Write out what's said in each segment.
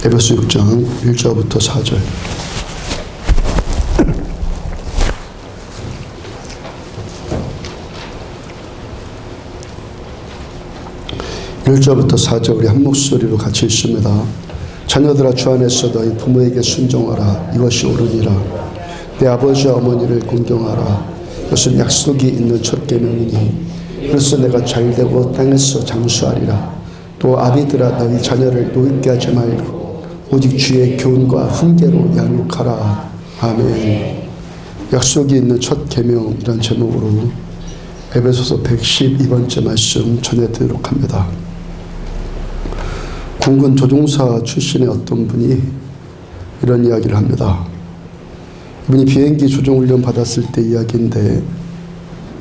에베소 6장 1절부터 4절. (1절부터 4절) 우리 한 목소리로 같이 읽습니다. 자녀들아, 주 안에서 너희 부모에게 순종하라. 이것이 옳으니라. 내 아버지와 어머니를 공경하라. 이것은 약속이 있는 첫 계명이니 그래서 내가 잘되고 땅에서 장수하리라. 또 아비들아, 너희 자녀를 노엽게 하지 말고 오직 주의 교훈과 훈계로 양육하라. 아멘. 약속이 있는 첫 계명이란 제목으로 에베소서 112번째 말씀 전해드리도록 합니다. 공군 조종사 출신의 어떤 분이 이런 이야기를 합니다. 이분이 비행기 조종훈련 받았을 때 이야기인데,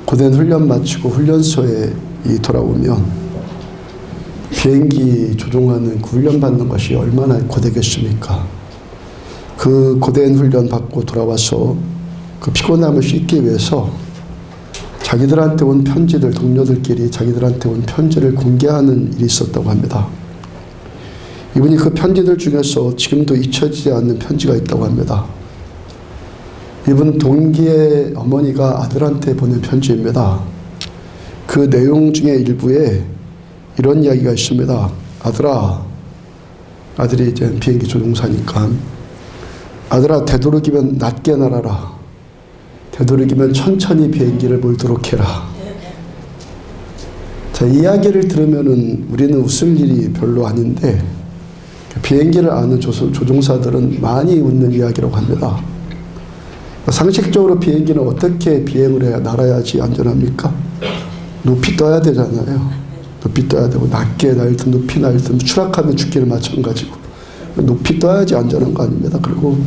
고된 훈련 마치고 훈련소에 돌아오면 비행기 조종하는 그 훈련 받는 것이 얼마나 고되겠습니까? 그 고된 훈련 받고 돌아와서 그 피곤함을 씻기 위해서 자기들한테 온 편지들, 동료들끼리 자기들한테 온 편지를 공개하는 일이 있었다고 합니다. 이분이 그 편지들 중에서 지금도 잊혀지지 않는 편지가 있다고 합니다. 이분 동기의 어머니가 아들한테 보낸 편지입니다. 그 내용 중에 일부에 이런 이야기가 있습니다. 아들아, 아들이 이제 비행기 조종사니까, 아들아, 되도록이면 낮게 날아라. 되도록이면 천천히 비행기를 몰도록 해라. 자, 이 이야기를 들으면은 우리는 웃을 일이 별로 아닌데, 비행기를 아는 조종사들은 많이 웃는 이야기라고 합니다. 상식적으로 비행기는 어떻게 비행을 해야 날아야지 안전합니까? 높이 떠야 되잖아요. 높이 떠야 되고, 낮게 날든 높이 날든 추락하면 죽기는 마찬가지고, 높이 떠야지 안전한 거 아닙니다. 그리고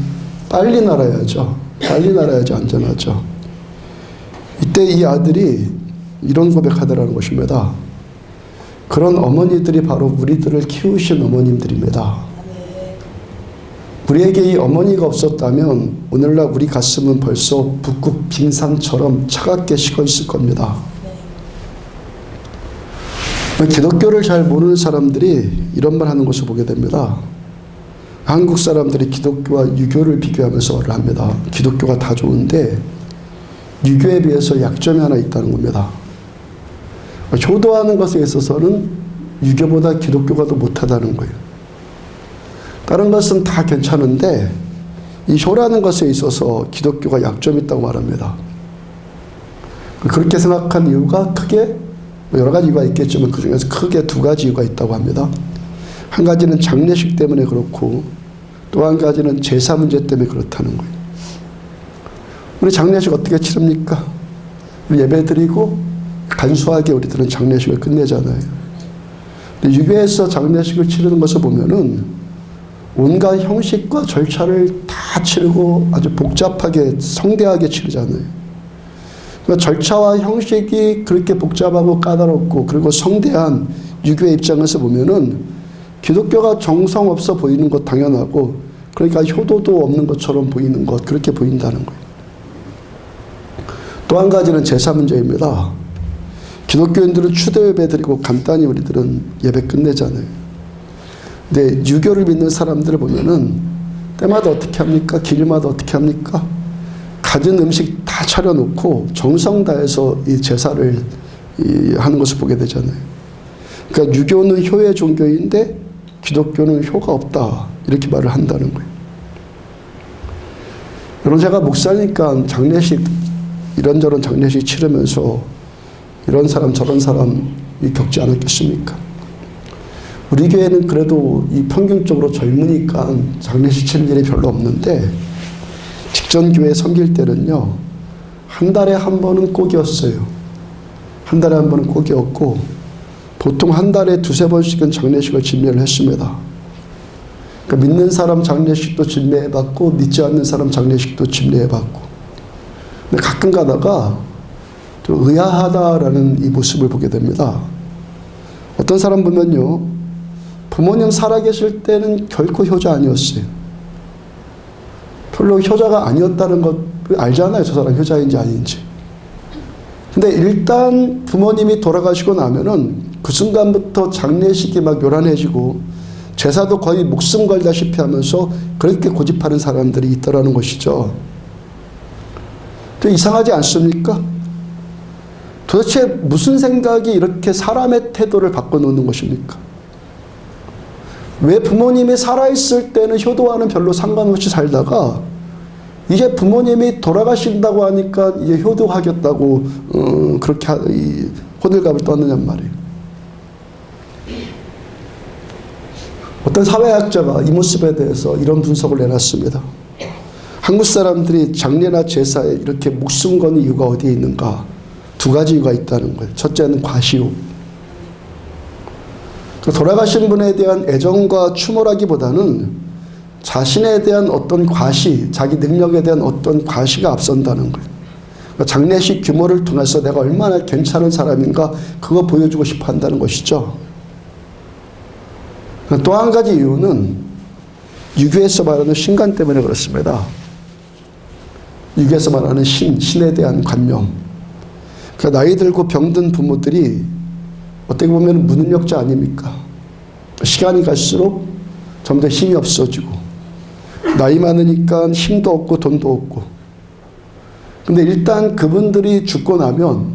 빨리 날아야죠. 빨리 날아야지 안전하죠. 이때 이 아들이 이런 고백하더라는 것입니다. 그런 어머니들이 바로 우리들을 키우신 어머님들입니다. 우리에게 이 어머니가 없었다면 오늘날 우리 가슴은 벌써 북극 빙산처럼 차갑게 식어 있을 겁니다. 기독교를 잘 모르는 사람들이 이런 말 하는 것을 보게 됩니다. 한국 사람들이 기독교와 유교를 비교하면서 말을 합니다. 기독교가 다 좋은데 유교에 비해서 약점이 하나 있다는 겁니다. 효도하는 것에 있어서는 유교보다 기독교가 더 못하다는 거예요. 다른 것은 다 괜찮은데 이 효라는 것에 있어서 기독교가 약점이 있다고 말합니다. 그렇게 생각한 이유가 크게 여러 가지 이유가 있겠지만 그 중에서 크게 두 가지 이유가 있다고 합니다. 한 가지는 장례식 때문에 그렇고, 또 한 가지는 제사 문제 때문에 그렇다는 거예요. 우리 장례식 어떻게 치릅니까? 우리 예배 드리고 간소하게 우리들은 장례식을 끝내잖아요. 근데 유교에서 장례식을 치르는 것을 보면은 온갖 형식과 절차를 다 치르고 아주 복잡하게 성대하게 치르잖아요. 그러니까 절차와 형식이 그렇게 복잡하고 까다롭고 그리고 성대한 유교의 입장에서 보면은 기독교가 정성 없어 보이는 것 당연하고, 그러니까 효도도 없는 것처럼 보이는 것, 그렇게 보인다는 거예요. 또 한 가지는 제사 문제입니다. 기독교인들은 추대 예배 드리고 간단히 우리들은 예배 끝내잖아요. 근데 유교를 믿는 사람들을 보면은 때마다 어떻게 합니까? 길마다 어떻게 합니까? 갖은 음식 다 차려놓고 정성 다해서 이 제사를 하는 것을 보게 되잖아요. 그러니까 유교는 효의 종교인데 기독교는 효가 없다, 이렇게 말을 한다는 거예요. 여러분, 제가 목사니까 장례식, 이런저런 장례식 치르면서 이런 사람 저런 사람이 겪지 않았겠습니까? 우리 교회는 그래도 이 평균적으로 젊으니까 장례식 치는 일이 별로 없는데, 직전 교회 섬길 때는요, 한 달에 한 번은 꼭이었어요. 한 달에 한 번은 꼭이었고, 보통 한 달에 두세 번씩은 장례식을 진매를 했습니다. 그러니까 믿는 사람 장례식도 진매해봤고, 믿지 않는 사람 장례식도 진매해봤고, 근데 가끔 가다가 좀 의아하다라는 이 모습을 보게 됩니다. 어떤 사람 보면요, 부모님 살아계실 때는 결코 효자 아니었어요. 별로 효자가 아니었다는 것 알잖아요. 저 사람 효자인지 아닌지. 근데 일단 부모님이 돌아가시고 나면은 그 순간부터 장례식이 막 요란해지고 제사도 거의 목숨 걸다시피 하면서 그렇게 고집하는 사람들이 있더라는 것이죠. 또 이상하지 않습니까? 도대체 무슨 생각이 이렇게 사람의 태도를 바꿔놓는 것입니까? 왜 부모님이 살아있을 때는 효도와는 별로 상관없이 살다가 이제 부모님이 돌아가신다고 하니까 이제 효도하겠다고 그렇게 호들갑을 떠느냔 말이에요. 어떤 사회학자가 이 모습에 대해서 이런 분석을 내놨습니다. 한국 사람들이 장례나 제사에 이렇게 목숨 거는 이유가 어디에 있는가? 두 가지 이유가 있다는 거예요. 첫째는 과시욕. 돌아가신 분에 대한 애정과 추모라기보다는 자신에 대한 어떤 과시, 자기 능력에 대한 어떤 과시가 앞선다는 거예요. 장례식 규모를 통해서 내가 얼마나 괜찮은 사람인가 그거 보여주고 싶어 한다는 것이죠. 또 한 가지 이유는 유교에서 말하는 신관 때문에 그렇습니다. 유교에서 말하는 신에 대한 관념. 그러니까 나이 들고 병든 부모들이 어떻게 보면 무능력자 아닙니까? 시간이 갈수록 점점 힘이 없어지고 나이 많으니까 힘도 없고 돈도 없고. 근데 일단 그분들이 죽고 나면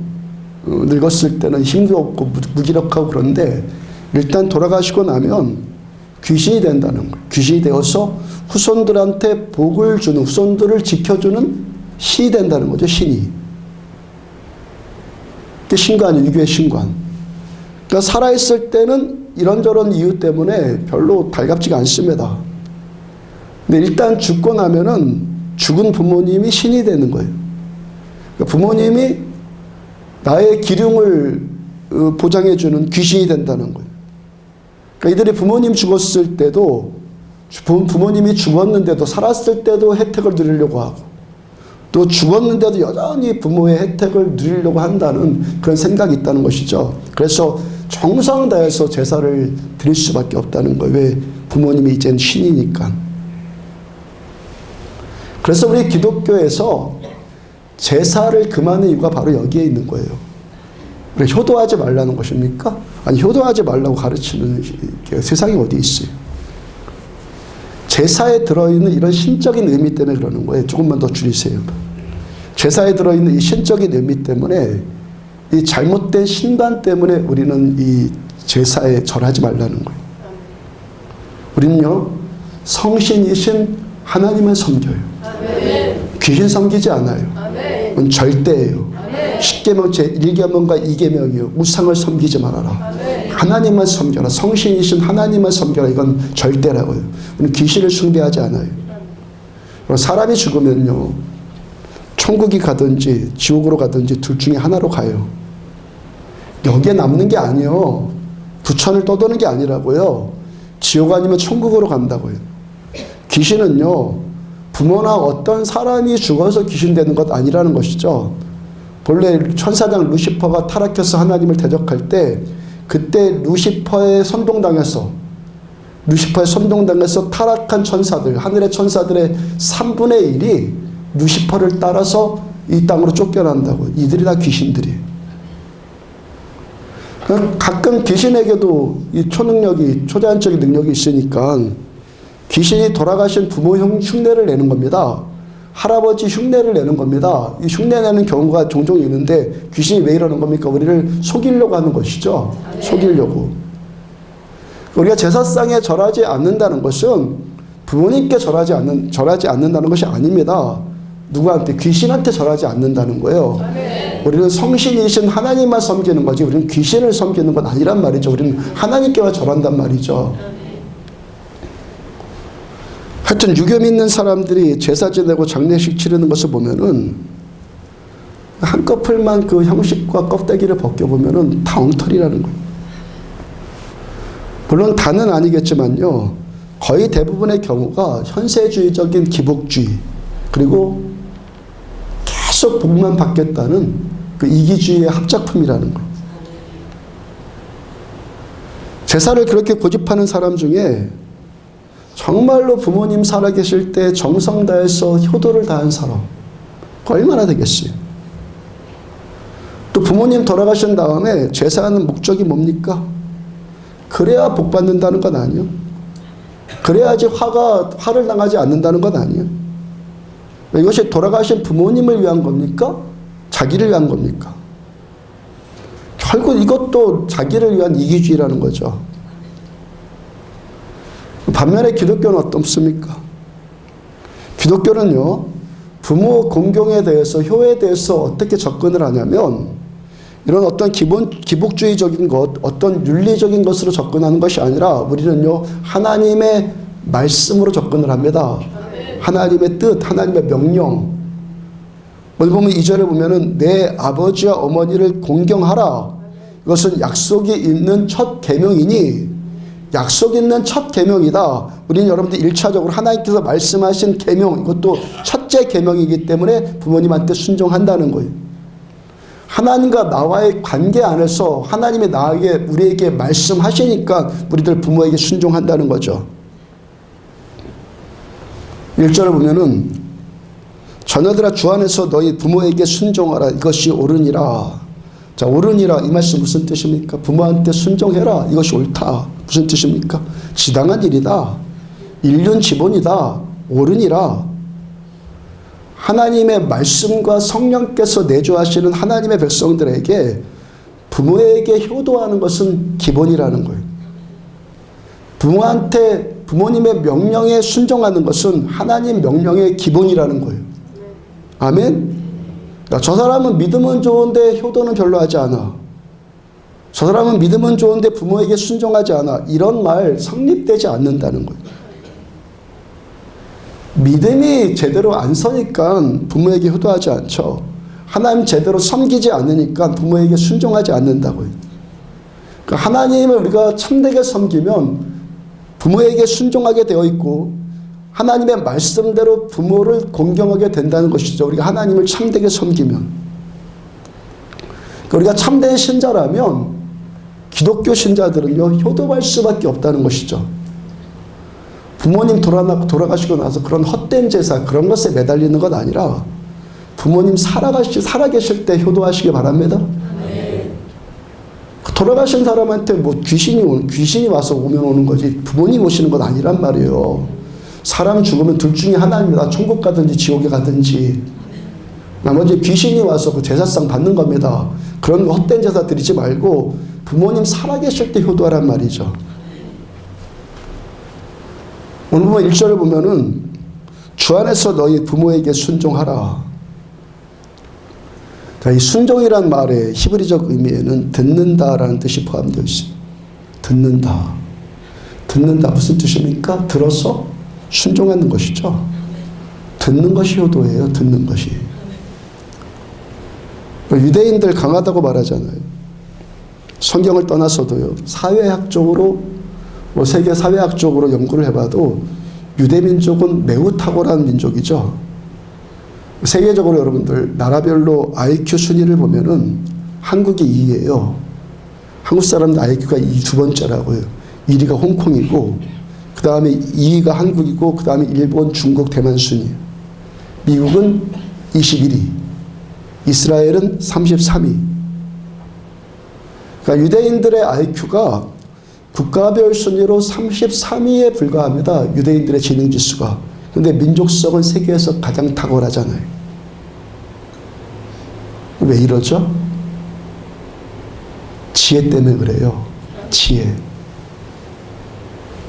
늙었을 때는 힘도 없고 무기력하고 그런데 일단 돌아가시고 나면 귀신이 된다는 거예요. 귀신이 되어서 후손들한테 복을 주는, 후손들을 지켜주는 신이 된다는 거죠. 신이. 그게 신관이에요. 유교의 신관. 그러니까 살아있을 때는 이런저런 이유 때문에 별로 달갑지가 않습니다. 근데 일단 죽고 나면은 죽은 부모님이 신이 되는 거예요. 그러니까 부모님이 나의 기륭을 보장해주는 귀신이 된다는 거예요. 그러니까 이들이 부모님 죽었을 때도 부모님이 죽었는데도 살았을 때도 혜택을 누리려고 하고 또 죽었는데도 여전히 부모의 혜택을 누리려고 한다는 그런 생각이 있다는 것이죠. 그래서 정성 다해서 제사를 드릴 수밖에 없다는 거예요. 왜? 부모님이 이젠 신이니까. 그래서 우리 기독교에서 제사를 금하는 이유가 바로 여기에 있는 거예요. 왜 효도하지 말라는 것입니까? 아니, 효도하지 말라고 가르치는 세상이 어디 있어요? 제사에 들어있는 이런 신적인 의미 때문에 그러는 거예요. 조금만 더 줄이세요. 제사에 들어있는 이 신적인 의미 때문에 이 잘못된 신관 때문에 우리는 이 제사에 절하지 말라는 거예요. 우리는요, 성신이신 하나님을 섬겨요. 귀신 섬기지 않아요. 그건 절대예요. 10계명 제1계명과 2계명이요. 우상을 섬기지 말아라. 하나님만 섬겨라. 성신이신 하나님만 섬겨라. 이건 절대라고요. 우리는 귀신을 숭배하지 않아요. 사람이 죽으면요, 천국이 가든지 지옥으로 가든지 둘 중에 하나로 가요. 여기에 남는 게 아니에요. 부천을 떠도는 게 아니라고요. 지옥 아니면 천국으로 간다고요. 귀신은요, 부모나 어떤 사람이 죽어서 귀신 되는 것 아니라는 것이죠. 본래 천사장 루시퍼가 타락해서 하나님을 대적할 때 그때 루시퍼에 선동당해서 타락한 천사들, 하늘의 천사들의 3분의 1이 루시퍼를 따라서 이 땅으로 쫓겨난다고. 이들이 다 귀신들이에요. 가끔 귀신에게도 이 초자연적인 능력이 있으니까 귀신이 돌아가신 부모 흉내를 내는 겁니다. 할아버지 흉내를 내는 겁니다. 이 흉내 내는 경우가 종종 있는데 귀신이 왜 이러는 겁니까? 우리를 속이려고 하는 것이죠. 속이려고. 우리가 제사상에 절하지 않는다는 것은 부모님께 절하지 않는다는 것이 아닙니다. 누구한테? 귀신한테 절하지 않는다는 거예요. 우리는 성신이신 하나님만 섬기는 거지 우리는 귀신을 섬기는 건 아니란 말이죠. 우리는 하나님께만 절한단 말이죠. 하여튼 유교 믿는 사람들이 제사 지내고 장례식 치르는 것을 보면은 한꺼풀만 그 형식과 껍데기를 벗겨보면은 다 엉터리라는 거예요. 물론 다는 아니겠지만요, 거의 대부분의 경우가 현세주의적인 기복주의, 그리고 계속 복만 받겠다는 그 이기주의의 합작품이라는 거예요. 제사를 그렇게 고집하는 사람 중에 정말로 부모님 살아계실 때 정성 다해서 효도를 다한 사람, 얼마나 되겠어요? 또 부모님 돌아가신 다음에 제사하는 목적이 뭡니까? 그래야 복 받는다는 건 아니에요. 그래야지 화를 당하지 않는다는 건 아니에요. 이것이 돌아가신 부모님을 위한 겁니까? 자기를 위한 겁니까? 결국 이것도 자기를 위한 이기주의라는 거죠. 반면에 기독교는 어떻습니까? 기독교는요, 부모 공경에 대해서, 효에 대해서 어떻게 접근을 하냐면, 이런 어떤 기복주의적인 것, 어떤 윤리적인 것으로 접근하는 것이 아니라, 우리는요, 하나님의 말씀으로 접근을 합니다. 하나님의 뜻, 하나님의 명령. 오늘 보면 2절에 보면은, 내 아버지와 어머니를 공경하라. 이것은 약속이 있는 첫 계명이니, 약속 있는 첫 계명이다. 우리는 여러분들 1차적으로 하나님께서 말씀하신 계명, 이것도 첫째 계명이기 때문에 부모님한테 순종한다는 거예요. 하나님과 나와의 관계 안에서 하나님이 우리에게 말씀하시니까 우리들 부모에게 순종한다는 거죠. 1절을 보면은, 자녀들아 주 안에서 너희 부모에게 순종하라. 이것이 옳으니라. 자, 옳으니라, 이 말씀 무슨 뜻입니까? 부모한테 순종해라. 이것이 옳다. 무슨 뜻입니까? 지당한 일이다. 인륜 지본이다. 옳으니라. 하나님의 말씀과 성령께서 내주하시는 하나님의 백성들에게 부모에게 효도하는 것은 기본이라는 거예요. 부모님의 명령에 순종하는 것은 하나님 명령의 기본이라는 거예요. 아멘? 저 사람은 믿음은 좋은데 효도는 별로 하지 않아. 저 사람은 믿음은 좋은데 부모에게 순종하지 않아. 이런 말 성립되지 않는다는 거예요. 믿음이 제대로 안 서니까 부모에게 효도하지 않죠. 하나님 제대로 섬기지 않으니까 부모에게 순종하지 않는다고요. 그러니까 하나님을 우리가 참되게 섬기면 부모에게 순종하게 되어 있고, 하나님의 말씀대로 부모를 공경하게 된다는 것이죠. 우리가 하나님을 참되게 섬기면. 우리가 참된 신자라면 기독교 신자들은요, 효도할 수밖에 없다는 것이죠. 부모님 돌아가시고 나서 그런 헛된 제사, 그런 것에 매달리는 건 아니라 부모님 살아계실 때 효도하시기 바랍니다. 돌아가신 사람한테 뭐 귀신이 와서 오는 거지 부모님 오시는 건 아니란 말이에요. 사람 죽으면 둘 중에 하나입니다. 천국 가든지 지옥에 가든지. 나머지 귀신이 와서 그 제사상 받는 겁니다. 그런 헛된 제사 드리지 말고 부모님 살아계실 때 효도하란 말이죠. 오늘 보면 1절을 보면은 주 안에서 너희 부모에게 순종하라. 이 순종이란 말의 히브리적 의미에는 듣는다라는 뜻이 포함되어 있습니다. 듣는다. 듣는다 무슨 뜻입니까? 들어서 순종하는 것이죠. 듣는 것이 효도예요. 듣는 것이. 유대인들 강하다고 말하잖아요. 성경을 떠나서도요. 사회학적으로 세계 사회학적으로 연구를 해봐도 유대민족은 매우 탁월한 민족이죠. 세계적으로 여러분들 나라별로 IQ 순위를 보면은 한국이 2위예요. 한국 사람들 IQ가 두 번째라고요. 1위가 홍콩이고 그 다음에 2위가 한국이고 그 다음에 일본, 중국, 대만 순위. 미국은 21위. 이스라엘은 33위. 그러니까 유대인들의 IQ가 국가별 순위로 33위에 불과합니다. 유대인들의 지능지수가. 그런데 민족성은 세계에서 가장 탁월하잖아요. 왜 이러죠? 지혜 때문에 그래요. 지혜.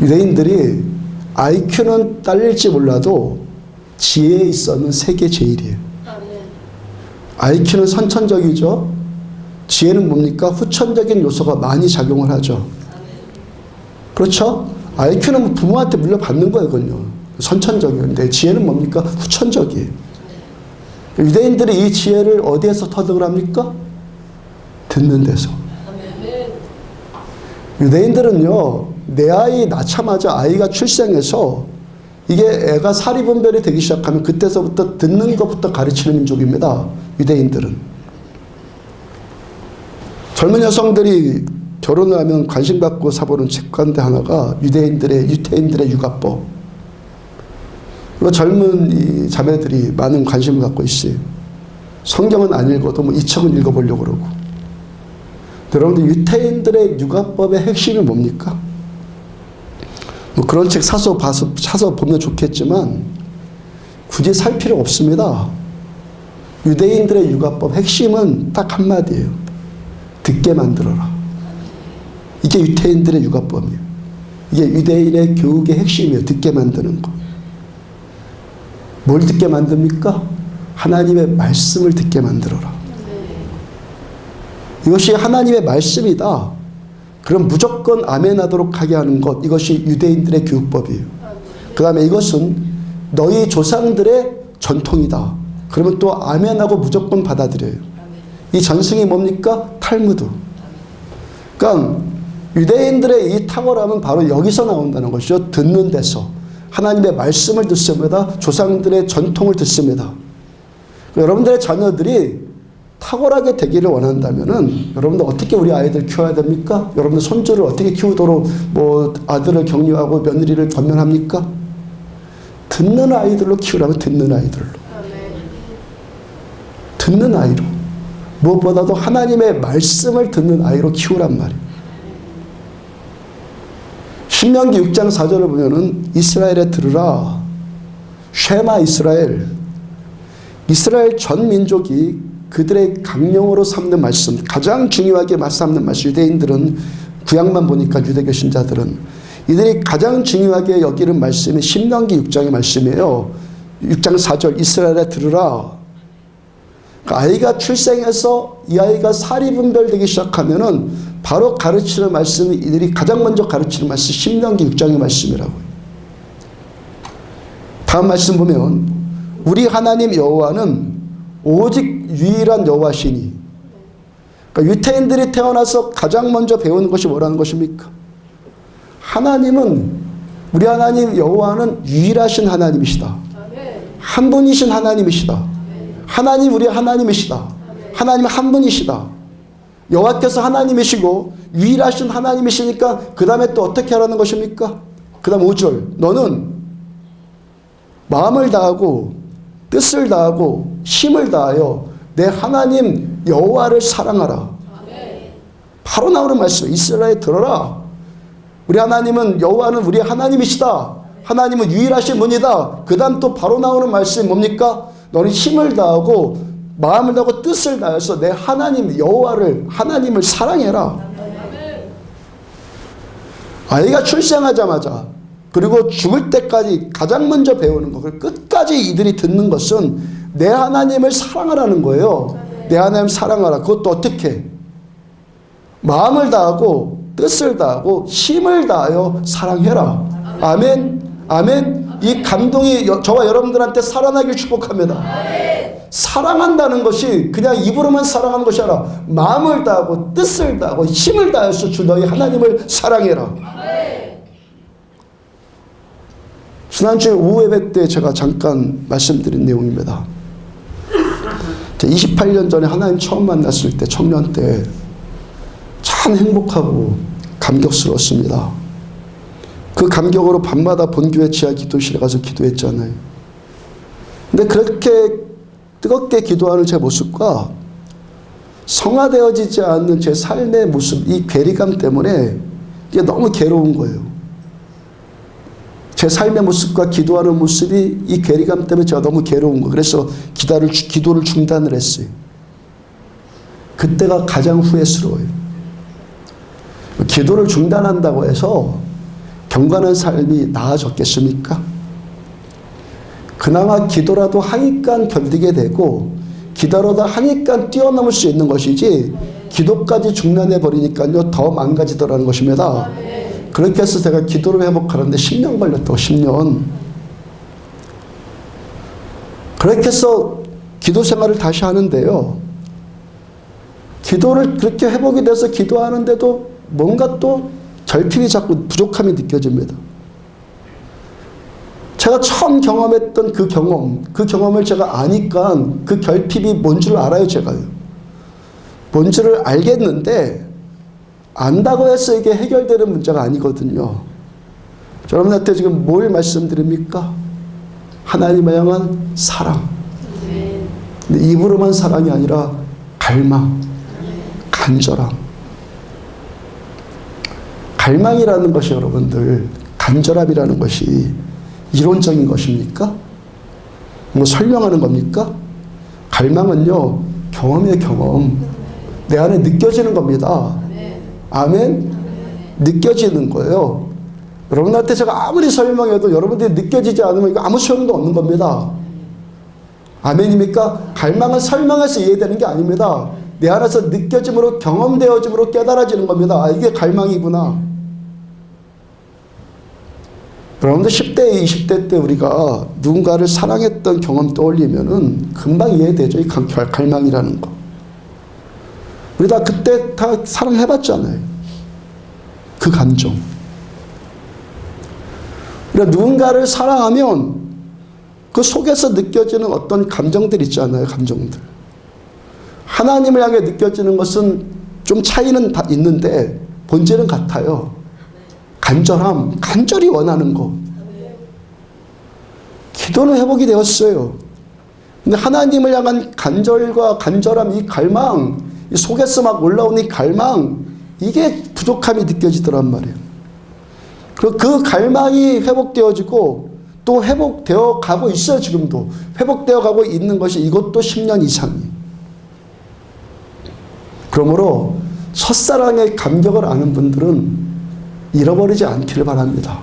유대인들이 IQ는 딸릴지 몰라도 지혜에 있어서는 세계 제일이에요. IQ는 선천적이죠. 지혜는 뭡니까? 후천적인 요소가 많이 작용을 하죠. 그렇죠? IQ는 부모한테 물려받는 거예요, 그건요. 선천적인데 지혜는 뭡니까? 후천적이에요. 유대인들이 이 지혜를 어디에서 터득을 합니까? 듣는 데서. 유대인들은요, 내 아이 낳자마자 아이가 출생해서 이게 애가 사리분별이 되기 시작하면 그때서부터 듣는 것부터 가르치는 민족입니다. 유대인들은. 젊은 여성들이 결혼을 하면 관심받고 사보는 책 가운데 하나가 유태인들의 육아법. 그리고 젊은 이 자매들이 많은 관심을 갖고 있어요. 성경은 안 읽어도 뭐 이 책은 읽어보려고 그러고. 여러분들 유태인들의 육아법의 핵심이 뭡니까? 뭐 그런 책 사서 보면 좋겠지만 굳이 살 필요 없습니다. 유대인들의 육아법 핵심은 딱 한마디예요. 듣게 만들어라. 이게 유대인들의 육아법이에요. 이게 유대인의 교육의 핵심이에요. 듣게 만드는 거. 뭘 듣게 만듭니까? 하나님의 말씀을 듣게 만들어라. 이것이 하나님의 말씀이다. 그럼 무조건 아멘하도록 하게 하는 것. 이것이 유대인들의 교육법이에요. 그 다음에 이것은 너희 조상들의 전통이다. 그러면 또 아멘하고 무조건 받아들여요. 이 전승이 뭡니까? 탈무드. 그러니까 유대인들의 이 탁월함은 바로 여기서 나온다는 것이죠. 듣는 데서. 하나님의 말씀을 듣습니다. 조상들의 전통을 듣습니다. 여러분들의 자녀들이 탁월하게 되기를 원한다면은 여러분들 어떻게 우리 아이들 키워야 됩니까? 여러분들 손주를 어떻게 키우도록 뭐 아들을 격려하고 며느리를 권면합니까? 듣는 아이들로 키우라면 듣는 아이들로. 듣는 아이로. 무엇보다도 하나님의 말씀을 듣는 아이로 키우란 말이에요. 신명기 6장 4절을 보면은 이스라엘에 들으라. 쉐마 이스라엘. 이스라엘 전 민족이 그들의 강령으로 삼는 말씀, 가장 중요하게 삼는 말씀. 유대인들은 구약만 보니까 유대교 신자들은 이들이 가장 중요하게 여기는 말씀이 신명기 6장의 말씀이에요. 6장 4절 이스라엘에 들으라. 아이가 출생해서 이 아이가 사리분별되기 시작하면은 바로 가르치는 말씀이 이들이 가장 먼저 가르치는 말씀 신명기 6장의 말씀이라고요. 다음 말씀 보면 우리 하나님 여호와는 오직 유일한 여호와시니. 그러니까 유태인들이 태어나서 가장 먼저 배우는 것이 뭐라는 것입니까? 하나님은 우리 하나님 여호와는 유일하신 하나님이시다. 한 분이신 하나님이시다. 하나님 우리 하나님이시다. 하나님 한 분이시다. 여호와께서 하나님이시고 유일하신 하나님이시니까 그 다음에 또 어떻게 하라는 것입니까? 그 다음 5절 너는 마음을 다하고 뜻을 다하고 힘을 다하여 내 하나님 여호와를 사랑하라. 바로 나오는 말씀. 이스라엘 들어라. 우리 하나님은 여호와는 우리 하나님이시다. 하나님은 유일하신 분이다. 그 다음 또 바로 나오는 말씀이 뭡니까? 너는 힘을 다하고 마음을 다하고 뜻을 다해서 내 하나님 여호와를 하나님을 사랑해라. 아이가 출생하자마자 그리고 죽을 때까지 가장 먼저 배우는 것, 끝까지 이들이 듣는 것은 내 하나님을 사랑하라는 거예요. 내 하나님 사랑하라. 그것도 어떻게? 마음을 다하고 뜻을 다하고 힘을 다하여 사랑해라. 아멘. 아멘. 이 감동이 저와 여러분들한테 살아나길 축복합니다. 사랑한다는 것이 그냥 입으로만 사랑하는 것이 아니라 마음을 다하고 뜻을 다하고 힘을 다해서 주 너희 하나님을 사랑해라. 지난주에 오후 예배 때 제가 잠깐 말씀드린 내용입니다. 28년 전에 하나님 처음 만났을 때 청년 때 참 행복하고 감격스러웠습니다. 그 감격으로 밤마다 본교회 지하 기도실에 가서 기도했잖아요. 근데 그렇게 뜨겁게 기도하는 제 모습과 성화되어지지 않는 제 삶의 모습, 이 괴리감 때문에 이게 너무 괴로운 거예요. 제 삶의 모습과 기도하는 모습이 이 괴리감 때문에 제가 너무 괴로운 거예요. 그래서 기도를 중단을 했어요. 그때가 가장 후회스러워요. 기도를 중단한다고 해서 경건한 삶이 나아졌겠습니까? 그나마 기도라도 하니까 견디게 되고 기도라도 하니까 뛰어넘을 수 있는 것이지 기도까지 중단해버리니까요 더 망가지더라는 것입니다. 그렇게 해서 제가 기도를 회복하는데 10년 걸렸다고. 10년. 그렇게 해서 기도 생활을 다시 하는데요, 기도를 그렇게 회복이 돼서 기도하는데도 뭔가 또 결핍이 자꾸 부족함이 느껴집니다. 제가 처음 경험했던 그 경험을 제가 아니까 그 결핍이 뭔 줄 알아요. 제가요. 뭔 줄을 알겠는데 안다고 해서 이게 해결되는 문제가 아니거든요. 여러분한테 지금 뭘 말씀드립니까? 하나님을 향한 사랑. 근데 입으로만 사랑이 아니라 갈망, 간절함. 갈망이라는 것이 여러분들 간절함이라는 것이 이론적인 것입니까? 뭐 설명하는 겁니까? 갈망은요, 경험이에요, 경험. 내 안에 느껴지는 겁니다. 아멘? 느껴지는 거예요. 여러분한테 제가 아무리 설명해도 여러분들이 느껴지지 않으면 이거 아무 소용도 없는 겁니다. 아멘입니까? 갈망은 설명해서 이해되는 게 아닙니다. 내 안에서 느껴짐으로, 경험되어짐으로 깨달아지는 겁니다. 아, 이게 갈망이구나. 여러분들 10대, 20대 때 우리가 누군가를 사랑했던 경험 떠올리면은 금방 이해되죠. 이 갈망이라는 거. 우리 다 그때 다 사랑해봤잖아요. 그 감정. 그러니까 누군가를 사랑하면 그 속에서 느껴지는 어떤 감정들 있잖아요. 감정들. 하나님을 향해 느껴지는 것은 좀 차이는 다 있는데 본질은 같아요. 간절함, 간절히 원하는 것. 기도는 회복이 되었어요. 근데 하나님을 향한 간절과 간절함, 이 갈망, 이 속에서 막 올라오는 이 갈망, 이게 부족함이 느껴지더란 말이에요. 그리고 그 갈망이 회복되어지고 또 회복되어 가고 있어요. 지금도 회복되어 가고 있는 것이 이것도 10년 이상이. 그러므로 첫사랑의 감격을 아는 분들은 잃어버리지 않기를 바랍니다.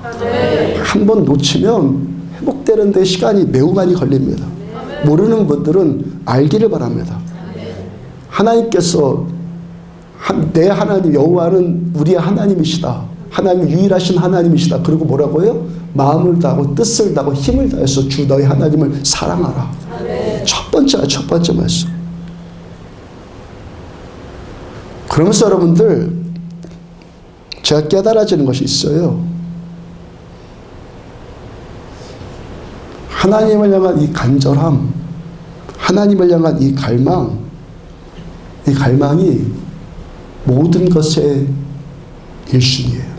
한 번 놓치면 회복되는 데 시간이 매우 많이 걸립니다. 모르는 분들은 알기를 바랍니다. 하나님께서 내 하나님 여호와는 우리의 하나님이시다. 하나님 유일하신 하나님이시다. 그리고 뭐라고요? 마음을 다하고 뜻을 다하고 힘을 다해서 주 너희 하나님을 사랑하라. 첫 번째 말씀. 그러면서 여러분들 제가 깨달아지는 것이 있어요. 하나님을 향한 이 간절함, 하나님을 향한 이 갈망, 이 갈망이 모든 것의 1순위예요.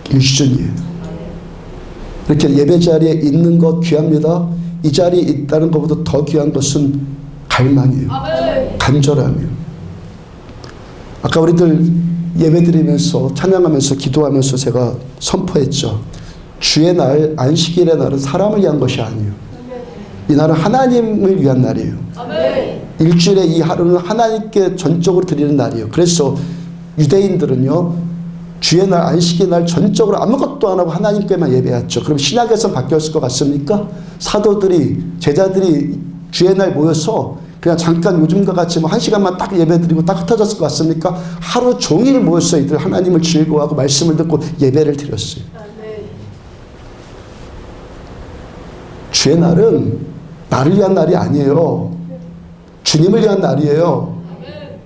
1순위예요. 이렇게 예배 자리에 있는 것 귀합니다. 이 자리에 있다는 것보다 더 귀한 것은 갈망이에요. 간절함이에요. 아까 우리들 예배드리면서 찬양하면서 기도하면서 제가 선포했죠. 주의 날, 안식일의 날은 사람을 위한 것이 아니에요. 이 날은 하나님을 위한 날이에요. 일주일의 이 하루는 하나님께 전적으로 드리는 날이에요. 그래서 유대인들은요, 주의 날, 안식의 날 전적으로 아무것도 안 하고 하나님께만 예배했죠. 그럼 신약에서 바뀌었을 것 같습니까? 사도들이, 제자들이 주의 날 모여서 그냥 잠깐 요즘과 같이 뭐 1시간만 딱 예배드리고 딱 흩어졌을 것 같습니까? 하루 종일 모였어요. 이들 하나님을 즐거워하고 말씀을 듣고 예배를 드렸어요. 주의 날은 나를 위한 날이 아니에요. 주님을 위한 날이에요.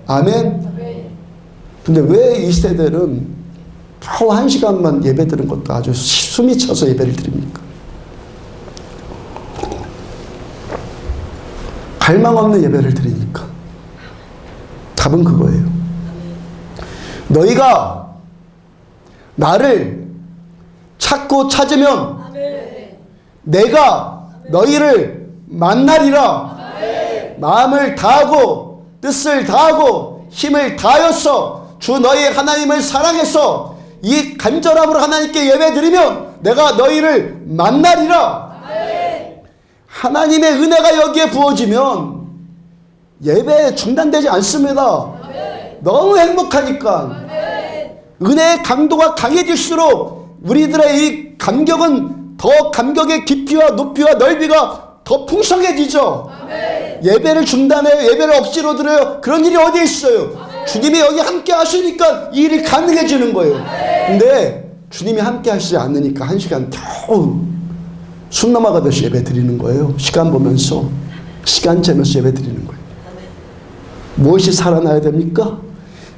아멘. 근데 왜 이 세대는 겨우 1시간만 예배 드는 것도 아주 숨이 차서 예배를 드립니까? 갈망 없는 예배를 드리니까. 답은 그거예요. 너희가 나를 찾고 찾으면 내가 너희를 만나리라. 마음을 다하고 뜻을 다하고 힘을 다하여서 주 너희의 하나님을 사랑해서 이 간절함으로 하나님께 예배드리면 내가 너희를 만나리라. 하나님의 은혜가 여기에 부어지면 예배 중단되지 않습니다. 너무 행복하니까. 은혜의 강도가 강해질수록 우리들의 이 감격은 더 감격의 깊이와 높이와 넓이가 더 풍성해지죠. 예배를 중단해요. 예배를 억지로 드려요. 그런 일이 어디 있어요? 주님이 여기 함께 하시니까 이 일이 가능해지는 거예요. 근데 주님이 함께 하시지 않으니까 1시간 겨우 숨 넘어가듯이 예배 드리는 거예요. 시간 보면서, 시간 재면서 예배 드리는 거예요. 무엇이 살아나야 됩니까?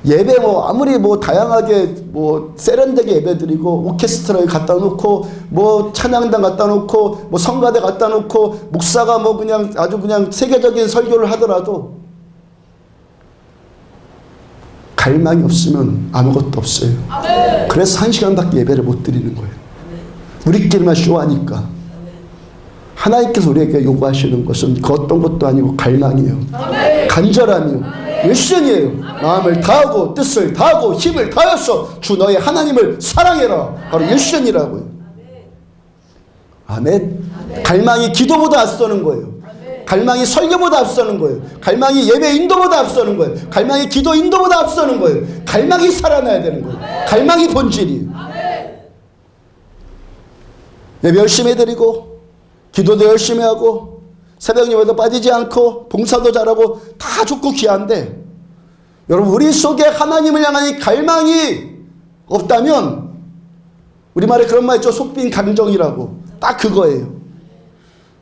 예배 뭐 아무리 뭐 다양하게 뭐 세련되게 예배 드리고 오케스트라에 갖다 놓고 뭐 찬양단 갖다 놓고 뭐 성가대 갖다 놓고 목사가 뭐 그냥 아주 그냥 세계적인 설교를 하더라도 갈망이 없으면 아무것도 없어요. 그래서 1시간밖에 예배를 못 드리는 거예요. 우리끼리만 쇼하니까. 하나님께서 우리에게 요구하시는 것은 그 어떤 것도 아니고 갈망이에요. 간절함이요. 일순이에요. 마음을 다하고 뜻을 다하고 힘을 다해서 주 너의 하나님을 사랑해라. 바로 일순이라고요. 아멘. 갈망이 기도보다 앞서는 거예요. 갈망이 설교보다 앞서는 거예요. 갈망이 예배 인도보다 앞서는 거예요. 갈망이 기도 인도보다 앞서는 거예요. 갈망이 살아나야 되는 거예요. 갈망이 본질이에요. 예배 열심히 해드리고 기도도 열심히 하고 새벽 예배도 빠지지 않고 봉사도 잘하고 다 좋고 귀한데, 여러분 우리 속에 하나님을 향한 이 갈망이 없다면, 우리말에 그런 말 있죠. 속빈 감정이라고. 딱 그거예요.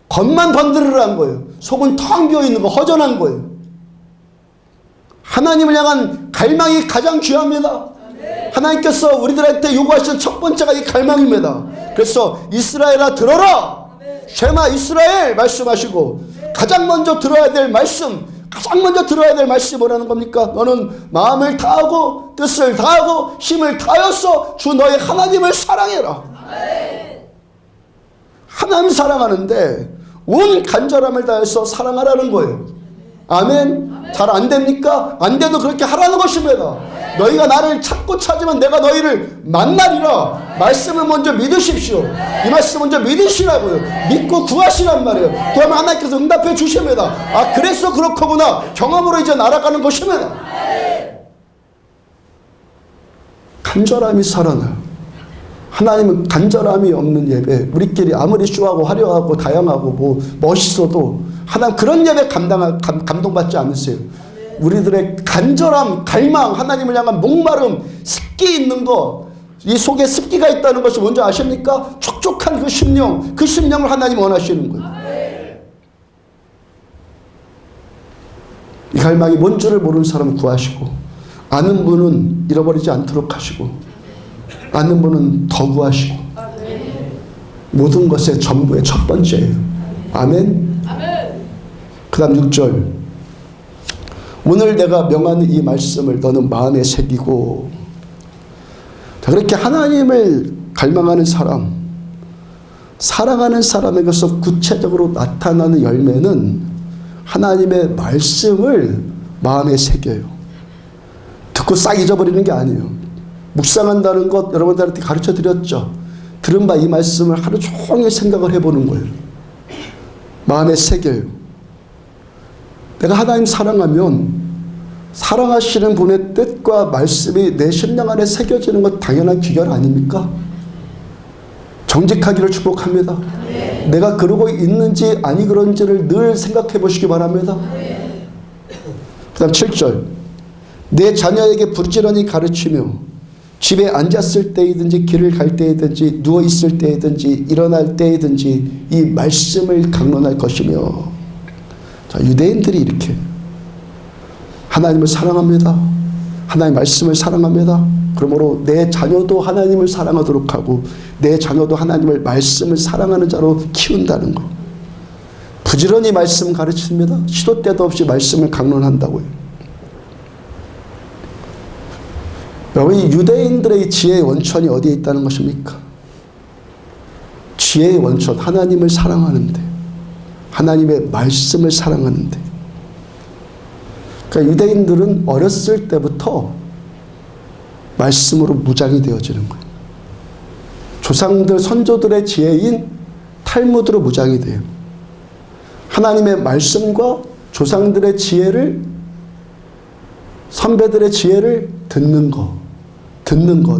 겉만 번드르르한 거예요. 속은 텅 비어있는 거, 허전한 거예요. 하나님을 향한 갈망이 가장 귀합니다. 하나님께서 우리들한테 요구하시는 첫 번째가 이 갈망입니다. 그래서 이스라엘아 들어라, 쉐마 이스라엘 말씀하시고, 가장 먼저 들어야 될 말씀, 가장 먼저 들어야 될 말씀이 뭐라는 겁니까? 너는 마음을 다하고 뜻을 다하고 힘을 다해서 주 너의 하나님을 사랑해라. 하나님 사랑하는데 온 간절함을 다해서 사랑하라는 거예요. 아멘. 잘 안 됩니까? 안 돼도 그렇게 하라는 것입니다. 너희가 나를 찾고 찾으면 내가 너희를 만나리라. 말씀을 먼저 믿으십시오. 이 말씀 먼저 믿으시라고요. 믿고 구하시란 말이에요. 그러면 하나님께서 응답해 주십니다. 아, 그래서 그렇구나. 경험으로 이제 날아가는 것입니다. 간절함이 살아나요. 하나님은 간절함이 없는 예배, 우리끼리 아무리 쇼하고 화려하고 다양하고 뭐 멋있어도 하나님 그런 예배 감동받지 않으세요. 우리들의 간절함, 갈망, 하나님을 향한 목마름, 습기 있는 거, 이 속에 습기가 있다는 것이 뭔지 아십니까? 촉촉한 그 심령, 그 심령을 하나님 원하시는 거예요. 이 갈망이 뭔 줄을 모르는 사람은 구하시고, 아는 분은 잃어버리지 않도록 하시고, 아는 분은 더 구하시고, 모든 것의 전부의 첫 번째예요. 아멘. 그 다음 6절. 오늘 내가 명하는 이 말씀을 너는 마음에 새기고. 자, 그렇게 하나님을 갈망하는 사람, 사랑하는 사람에게서 구체적으로 나타나는 열매는 하나님의 말씀을 마음에 새겨요. 듣고 싹 잊어버리는 게 아니에요. 묵상한다는 것 여러분들한테 가르쳐 드렸죠. 들은 바 이 말씀을 하루 종일 생각을 해보는 거예요. 마음에 새겨요. 내가 하나님 사랑하면 사랑하시는 분의 뜻과 말씀이 내 심령 안에 새겨지는 것 당연한 귀결 아닙니까? 정직하기를 축복합니다. 내가 그러고 있는지 아니 그런지를 늘 생각해 보시기 바랍니다. 그 다음 7절. 내 자녀에게 부지런히 가르치며 집에 앉았을 때이든지 길을 갈 때이든지 누워있을 때이든지 일어날 때이든지 이 말씀을 강론할 것이며. 자, 유대인들이 이렇게 하나님을 사랑합니다. 하나님 말씀을 사랑합니다. 그러므로 내 자녀도 하나님을 사랑하도록 하고 내 자녀도 하나님을 말씀을 사랑하는 자로 키운다는 거. 부지런히 말씀 가르칩니다. 시도 때도 없이 말씀을 강론한다고요. 여러분, 이 유대인들의 지혜의 원천이 어디에 있다는 것입니까? 지혜의 원천, 하나님을 사랑하는데, 하나님의 말씀을 사랑하는데. 그러니까 유대인들은 어렸을 때부터 말씀으로 무장이 되어지는 거예요. 조상들, 선조들의 지혜인 탈무드로 무장이 돼요. 하나님의 말씀과 조상들의 지혜를, 선배들의 지혜를 듣는 것.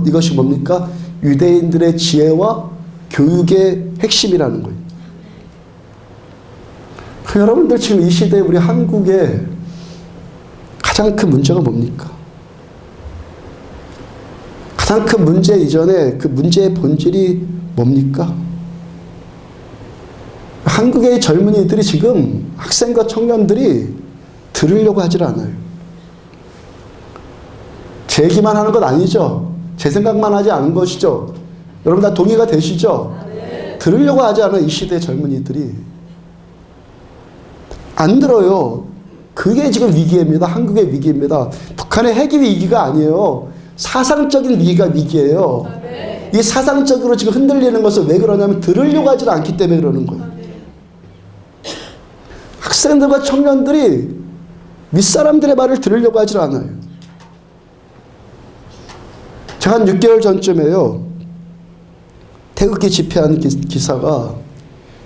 이것이 뭡니까? 유대인들의 지혜와 교육의 핵심이라는 거예요. 여러분들 지금 이 시대에 우리 한국에 가장 큰 문제가 뭡니까? 가장 큰 문제 이전에 그 문제의 본질이 뭡니까? 한국의 젊은이들이 지금, 학생과 청년들이 들으려고 하질 않아요. 제 얘기만 하는 건 아니죠. 제 생각만 하지 않은 것이죠. 여러분 다 동의가 되시죠? 네. 들으려고 하지 않은 이 시대의 젊은이들이 안 들어요. 그게 지금 위기입니다. 한국의 위기입니다. 북한의 핵이 위기가 아니에요. 사상적인 위기가 위기예요. 네. 이 사상적으로 지금 흔들리는 것은 왜 그러냐면 들으려고 하지 않기 때문에 그러는 거예요. 학생들과 청년들이 윗사람들의 말을 들으려고 하질 않아요. 제가 한 6개월 전쯤에요. 태극기 집회한 기사가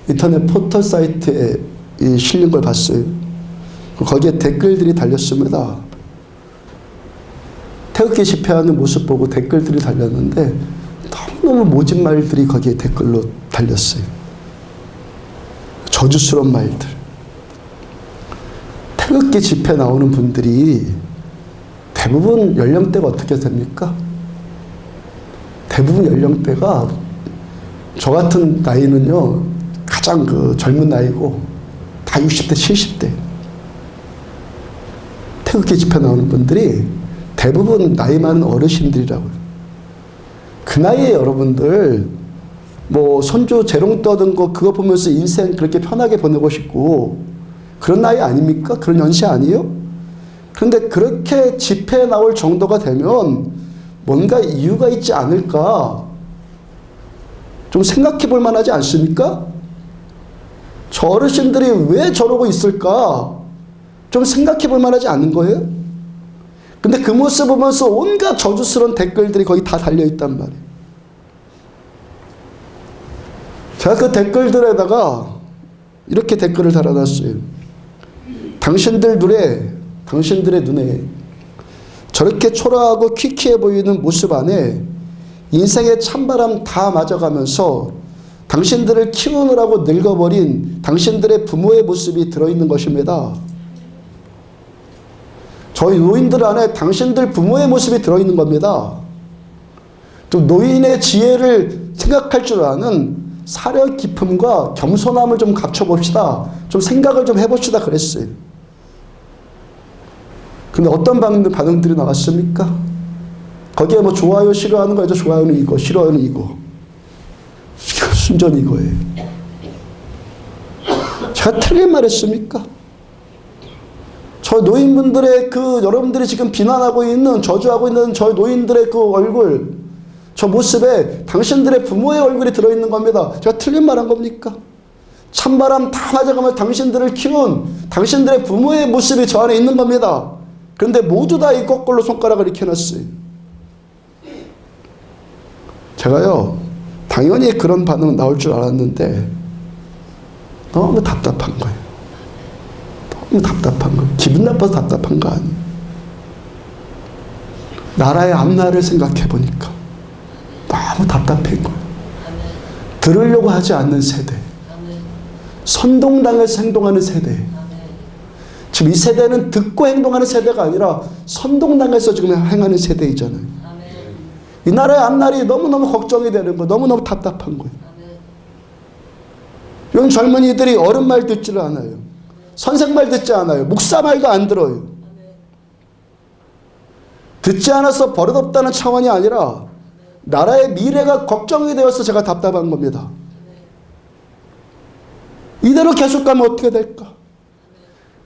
인터넷 포털 사이트에 실린 걸 봤어요. 거기에 댓글들이 달렸습니다. 태극기 집회하는 모습 보고 댓글들이 달렸는데 너무너무 모진 말들이 거기에 댓글로 달렸어요. 저주스러운 말들. 태극기 집회 나오는 분들이 대부분 연령대가 어떻게 됩니까? 대부분 연령대가 저 같은 나이는요, 가장 젊은 나이고 다 60대, 70대. 태극기 집회 나오는 분들이 대부분 나이 많은 어르신들이라고요. 그 나이에 여러분들 뭐 손주 재롱 떠든 거 그거 보면서 인생 그렇게 편하게 보내고 싶고 그런 나이 아닙니까? 그런 연시 아니에요? 그런데 그렇게 집회에 나올 정도가 되면 뭔가 이유가 있지 않을까? 좀 생각해 볼 만하지 않습니까? 저 어르신들이 왜 저러고 있을까? 좀 생각해 볼 만하지 않은 거예요? 근데 그 모습 보면서 온갖 저주스러운 댓글들이 거기 다 달려있단 말이에요. 제가 그 댓글들에다가 이렇게 댓글을 달아놨어요. 당신들의 눈에 저렇게 초라하고 퀴퀴해 보이는 모습 안에 인생의 찬바람 다 맞아가면서 당신들을 키우느라고 늙어버린 당신들의 부모의 모습이 들어있는 것입니다. 저희 노인들 안에 당신들 부모의 모습이 들어있는 겁니다. 좀 노인의 지혜를 생각할 줄 아는 사려 깊음과 겸손함을 좀 갖춰봅시다. 좀 생각을 좀 해봅시다 그랬어요. 근데 어떤 반응들이 나왔습니까? 거기에 뭐 좋아요 싫어하는 거죠. 좋아요는 이거, 싫어요는 이거. 순전히 이거예요. 제가 틀린 말 했습니까? 저 노인분들의 여러분들이 지금 비난하고 있는, 저주하고 있는 저 노인들의 그 얼굴, 저 모습에 당신들의 부모의 얼굴이 들어있는 겁니다. 제가 틀린 말 한 겁니까? 찬바람 다 맞아가면서 당신들을 키운 당신들의 부모의 모습이 저 안에 있는 겁니다. 그런데 모두 다 이 거꾸로 손가락을 이렇게 놨어요. 제가요, 당연히 그런 반응 나올 줄 알았는데 너무 답답한 거예요. 너무 답답한 거예요. 기분 나빠서 답답한 거 아니에요. 나라의 앞날을 생각해 보니까 너무 답답한 거예요. 들으려고 하지 않는 세대. 선동당해서 행동하는 세대. 지금 이 세대는 듣고 행동하는 세대가 아니라 선동당해서 지금 행하는 세대이잖아요. 이 나라의 앞날이 너무너무 걱정이 되는 거, 너무너무 답답한 거예요. 요즘 젊은이들이 어른 말 듣지를 않아요. 선생 말 듣지 않아요. 목사 말도 안 들어요. 듣지 않아서 버릇없다는 차원이 아니라 나라의 미래가 걱정이 되어서 제가 답답한 겁니다. 이대로 계속 가면 어떻게 될까?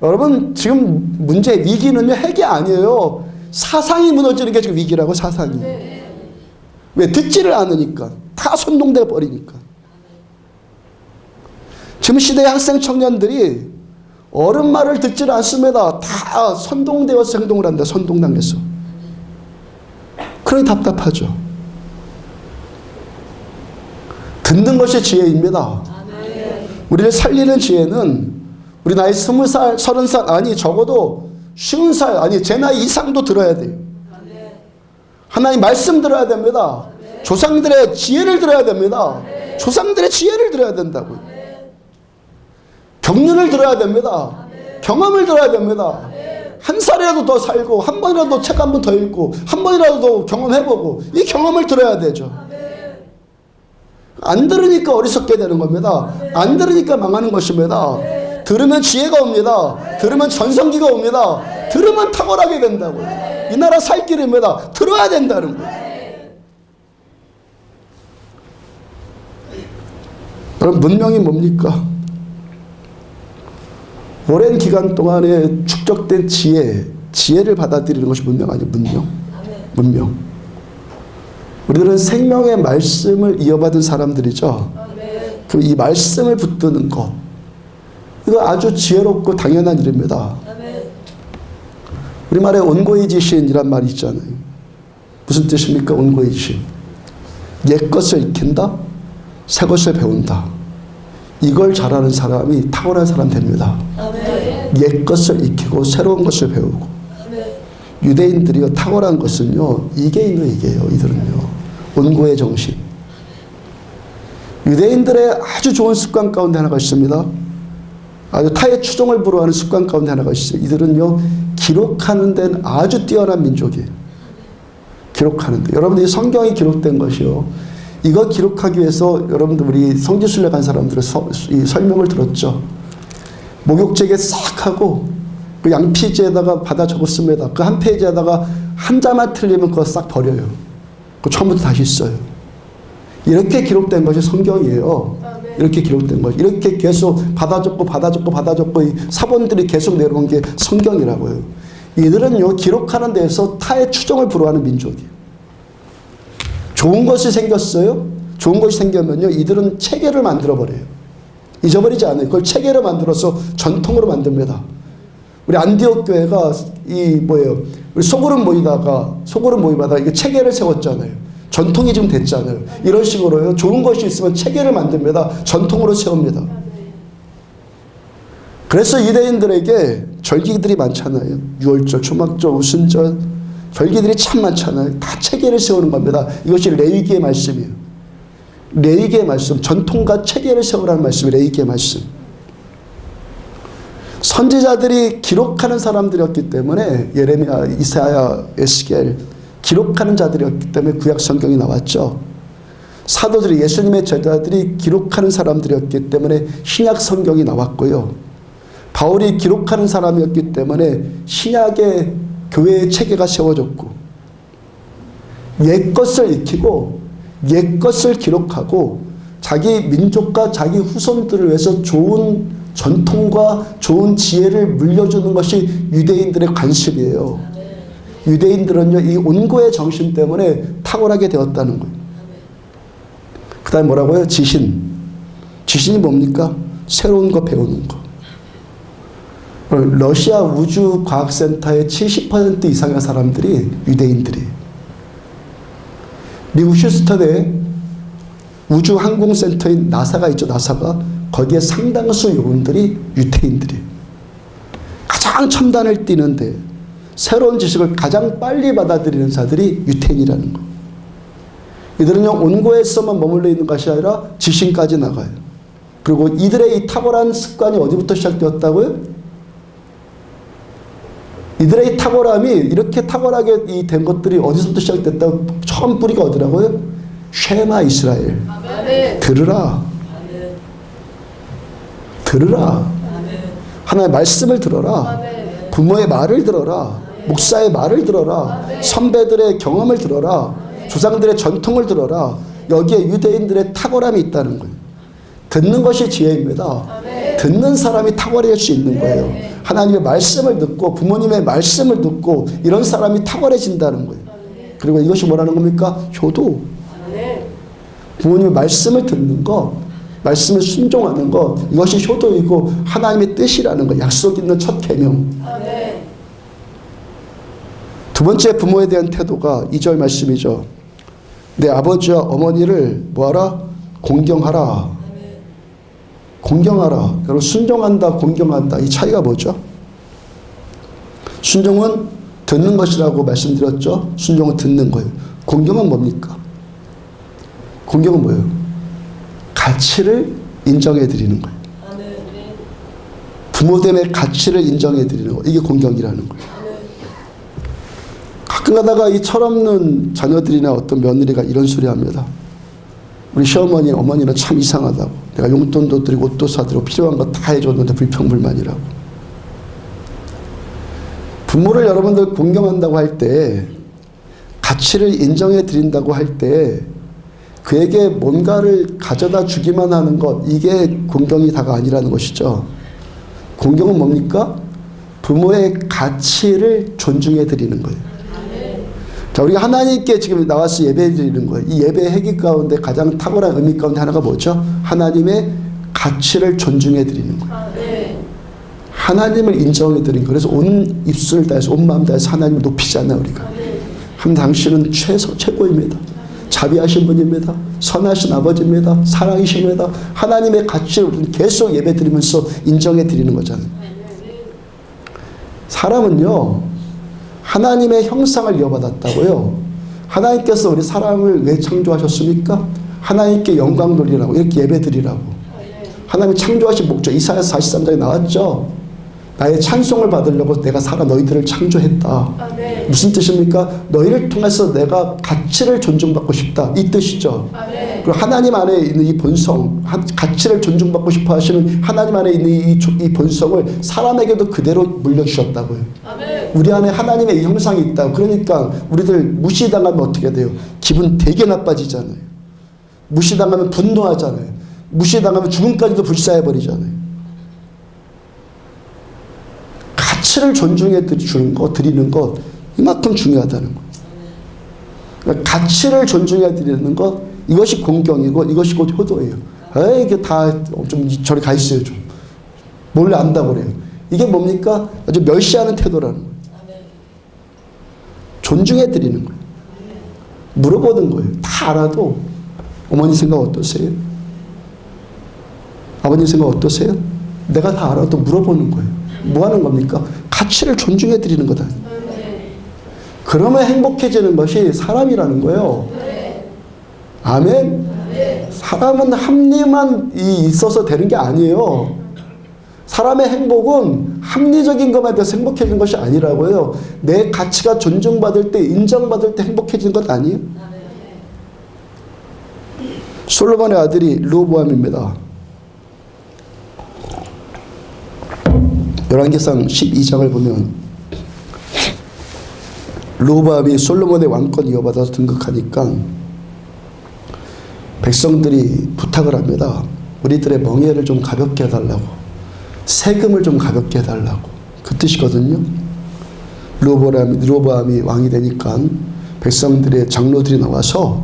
여러분, 지금 문제, 위기는요, 핵이 아니에요. 사상이 무너지는 게 지금 위기라고, 사상이. 왜? 듣지를 않으니까. 다 선동돼 버리니까. 지금 시대의 학생 청년들이 어른 말을 듣지를 않습니다. 다 선동되어서 행동을 한다. 선동당해서. 그러니 답답하죠. 듣는 것이 지혜입니다. 우리를 살리는 지혜는 우리 나이 20살, 30살, 아니 적어도 50살, 아니 제 나이 이상도 들어야 돼요. 하나님 말씀 들어야 됩니다. 조상들의 지혜를 들어야 됩니다. 조상들의 지혜를 들어야 된다고요. 경륜을 들어야 됩니다. 경험을 들어야 됩니다. 한 살이라도 더 살고 한 번이라도 책 한 번 더 읽고 한 번이라도 더 경험해보고 이 경험을 들어야 되죠. 안 들으니까 어리석게 되는 겁니다. 안 들으니까 망하는 것입니다. 들으면 지혜가 옵니다. 들으면 전성기가 옵니다. 들으면 탁월하게 된다고요. 이 나라 살 길입니다. 들어야 된다는 거예요. 여러분, 문명이 뭡니까? 오랜 기간 동안에 축적된 지혜를 받아들이는 것이 문명 아니에요. 문명. 우리들은 생명의 말씀을 이어받은 사람들이죠. 그럼 이 말씀을 붙드는 것, 이거 아주 지혜롭고 당연한 일입니다. 우리말에 온고해지신이란 말이 있잖아요. 무슨 뜻입니까? 온고해지신. 옛 것을 익힌다, 새 것을 배운다. 이걸 잘하는 사람이 탁월한 사람 됩니다. 옛 것을 익히고 새로운 것을 배우고. 유대인들이 탁월한 것은요, 이게 있는 이게요. 이들은요, 온고의 정신. 유대인들의 아주 좋은 습관 가운데 하나가 있습니다. 아주 타의 추종을 불허하는 습관 가운데 하나가 있어요. 이들은요, 기록하는 데는 아주 뛰어난 민족이에요. 기록하는 데. 여러분들 이 성경이 기록된 것이요, 이거 기록하기 위해서 여러분들 우리 성지순례 간 사람들의 이 설명을 들었죠. 목욕제게 싹 하고 그 양피지에다가 받아 적었습니다. 그 한 페이지에다가 한 자만 틀리면 그거 싹 버려요. 그 처음부터 다시 써요. 이렇게 기록된 것이 성경이에요. 이렇게 기록된 것. 이렇게 계속 받아 적고 이 사본들이 계속 내려온 게 성경이라고요. 이들은요, 기록하는 데에서 타의 추종을 불허하는 민족이에요. 좋은 것이 생겼어요. 좋은 것이 생기면요, 이들은 체계를 만들어버려요. 잊어버리지 않아요. 그걸 체계로 만들어서 전통으로 만듭니다. 우리 안디옥 교회가 우리 소그룹 모임마다 이게 체계를 세웠잖아요. 전통이 지금 됐잖아요. 이런 식으로요, 좋은 것이 있으면 체계를 만듭니다. 전통으로 세웁니다. 그래서 유대인들에게 절기들이 많잖아요. 유월절, 초막절, 우순절, 절기들이 참 많잖아요. 다 체계를 세우는 겁니다. 이것이 레위기의 말씀이에요. 레위기의 말씀, 전통과 체계를 세우라는 말씀이 레위기의 말씀. 선지자들이 기록하는 사람들이었기 때문에 예레미야, 이사야, 에스겔 기록하는 자들이었기 때문에 구약 성경이 나왔죠. 사도들이, 예수님의 제자들이 기록하는 사람들이었기 때문에 신약 성경이 나왔고요. 바울이 기록하는 사람이었기 때문에 신약의 교회의 체계가 세워졌고, 옛 것을 익히고 옛 것을 기록하고 자기 민족과 자기 후손들을 위해서 좋은 전통과 좋은 지혜를 물려주는 것이 유대인들의 관습이에요. 유대인들은요, 이 온고의 정신 때문에 탁월하게 되었다는 거예요. 그 다음에 뭐라고요? 지신. 지신이 뭡니까? 새로운 거 배우는 거. 러시아 우주과학센터의 70% 이상의 사람들이 유대인들이에요. 미국 휴스턴에 우주항공센터인 나사가 있죠. 나사가. 거기에 상당수 요원들이 유대인들이에요. 가장 첨단을 뛰는데 새로운 지식을 가장 빨리 받아들이는 자들이 유대인이라는 거. 이들은요, 온고에서만 머물러 있는 것이 아니라 지신까지 나가요. 그리고 이들의 이 탁월한 습관이 어디부터 시작되었다고요? 이들의 이 탁월함이, 이렇게 탁월하게 된 것들이 어디서부터 시작됐다고? 처음 뿌리가 어디라고요? 쉐마 이스라엘. 아멘. 들으라. 아멘. 들으라. 아멘. 하나님의 말씀을 들어라. 아멘. 부모의 말을 들어라. 아멘. 목사의 말을 들어라. 아멘. 선배들의 경험을 들어라. 아멘. 조상들의 전통을 들어라. 여기에 유대인들의 탁월함이 있다는 거예요. 듣는 것이 지혜입니다. 아멘. 듣는 사람이 탁월해질 수 있는 거예요. 아멘. 하나님의 말씀을 듣고 부모님의 말씀을 듣고 이런 사람이 탁월해진다는 거예요. 그리고 이것이 뭐라는 겁니까? 효도. 부모님의 말씀을 듣는 것, 말씀을 순종하는 것, 이것이 효도이고 하나님의 뜻이라는 것, 약속 있는 첫 계명. 두 번째, 부모에 대한 태도가 2절 말씀이죠. 내 아버지와 어머니를 뭐하라? 공경하라. 공경하라. 여러분, 순종한다, 공경한다, 이 차이가 뭐죠? 순종은 듣는 것이라고 말씀드렸죠. 순종은 듣는 거예요. 공경은 뭡니까? 공경은 뭐예요? 가치를 인정해 드리는 거예요. 부모됨의 가치를 인정해 드리는 거, 이게 공경이라는 거예요. 가끔 가다가 이 철없는 자녀들이나 어떤 며느리가 이런 소리 합니다. 우리 시어머니, 어머니는 참 이상하다고. 내가 용돈도 드리고 옷도 사드리고 필요한 거 다 해줬는데 불평불만이라고. 부모를 여러분들 공경한다고 할 때, 가치를 인정해 드린다고 할 때 그에게 뭔가를 가져다 주기만 하는 것, 이게 공경이 다가 아니라는 것이죠. 공경은 뭡니까? 부모의 가치를 존중해 드리는 거예요. 자, 우리가 하나님께 지금 나와서 예배 드리는 거예요. 이 예배 행위 가운데 가장 탁월한 의미 가운데 하나가 뭐죠? 하나님의 가치를 존중해 드리는 거예요. 하나님을 인정해 드린 거예요. 그래서 온 입술을 다해서 온 마음 다해서 하나님을 높이잖아요. 우리가. 하나님 당신은 최고입니다. 자비하신 분입니다. 선하신 아버지입니다. 사랑이십니다. 하나님의 가치를 우리는 계속 예배 드리면서 인정해 드리는 거잖아요. 사람은요, 하나님의 형상을 이어받았다고요. 하나님께서 우리 사람을 왜 창조하셨습니까? 하나님께 영광 돌리라고, 이렇게 예배 드리라고. 하나님이 창조하신 목적, 이사야서 43장에 나왔죠. 나의 찬송을 받으려고 내가 너희들을 창조했다. 무슨 뜻입니까? 너희를 통해서 내가 가치를 존중받고 싶다. 이 뜻이죠. 그리고 하나님 안에 있는 이 본성, 가치를 존중받고 싶어 하시는 하나님 안에 있는 이 본성을 사람에게도 그대로 물려주셨다고요. 우리 안에 하나님의 이 형상이 있다. 그러니까 우리들 무시당하면 어떻게 돼요? 기분 되게 나빠지잖아요. 무시당하면 분노하잖아요. 무시당하면 죽음까지도 불사해버리잖아요. 가치를 존중해 주는 것, 드리는 것, 이만큼 중요하다는 거예요. 그러니까 가치를 존중해 드리는 것, 이것이 공경이고 이것이 곧 효도예요. 에이, 이게 다 좀 저리 가 있어요, 좀. 뭘 안다고 그래요. 이게 뭡니까? 아주 멸시하는 태도라는 거예요. 존중해 드리는 거예요. 물어보는 거예요. 다 알아도 어머니 생각 어떠세요? 아버님 생각 어떠세요? 내가 다 알아도 물어보는 거예요. 뭐 하는 겁니까? 가치를 존중해 드리는 거다. 그러면 행복해지는 것이 사람이라는 거예요. 아멘? 사람은 합리만 있어서 되는 게 아니에요. 사람의 행복은 합리적인 것만 돼서 행복해지는 것이 아니라고요. 내 가치가 존중받을 때, 인정받을 때 행복해지는 것 아니에요? 솔로몬의 아들이 르호보암입니다. 열왕기상 12장을 보면 르호보암이 솔로몬의 왕권 이어받아서 등극하니까 백성들이 부탁을 합니다. 우리들의 멍에를 좀 가볍게 해달라고, 세금을 좀 가볍게 해달라고. 그 뜻이거든요. 르호보암이 왕이 되니까 백성들의 장로들이 나와서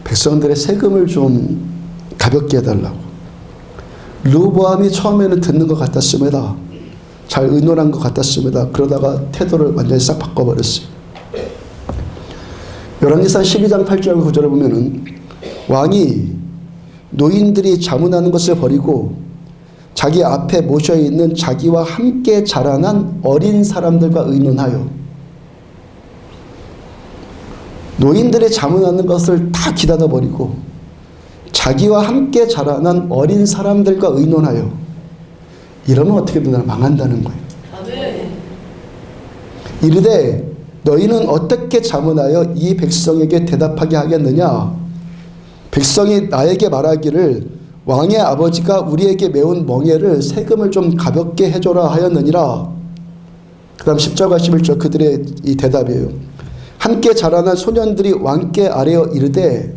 백성들의 세금을 좀 가볍게 해달라고. 르호보암이 처음에는 듣는 것 같았습니다. 잘 의논한 것 같았습니다. 그러다가 태도를 완전히 싹 바꿔버렸어요. 열왕기상 12장 8절 9절을 보면은 왕이 노인들이 자문하는 것을 버리고 자기 앞에 모셔있는 자기와 함께 자라난 어린 사람들과 의논하여, 노인들이 자문하는 것을 다 기다려 버리고 자기와 함께 자라난 어린 사람들과 의논하여, 이러면 어떻게 되나? 망한다는 거예요. 이르되 너희는 어떻게 자문하여 이 백성에게 대답하게 하겠느냐? 백성이 나에게 말하기를 왕의 아버지가 우리에게 메운 멍에를 세금을 좀 가볍게 해줘라 하였느니라. 그 다음 10절과 11절 그들의 이 대답이에요. 함께 자라난 소년들이 왕께 아뢰어 이르되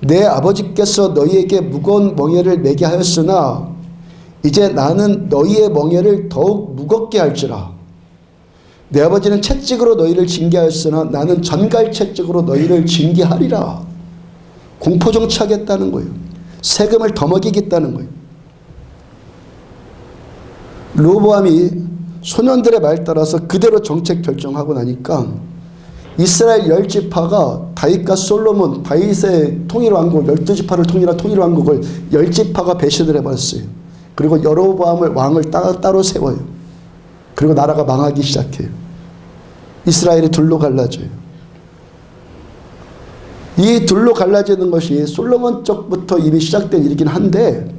내 아버지께서 너희에게 무거운 멍에를 매게 하였으나 이제 나는 너희의 멍에를 더욱 무겁게 할지라. 내 아버지는 채찍으로 너희를 징계하였으나 나는 전갈 채찍으로 너희를 징계하리라. 공포정치하겠다는 거예요. 세금을 더 먹이겠다는 거예요. 르호보암이 소년들의 말 따라서 그대로 정책 결정하고 나니까 이스라엘 10지파가 다윗과 솔로몬, 다윗의 통일왕국 12지파를 통일한 통일왕국을 10지파가 배신을 해버렸어요. 그리고 여로보암을 왕을 따로 세워요. 그리고 나라가 망하기 시작해요. 이스라엘이 둘로 갈라져요. 이 둘로 갈라지는 것이 솔로몬 쪽부터 이미 시작된 일이긴 한데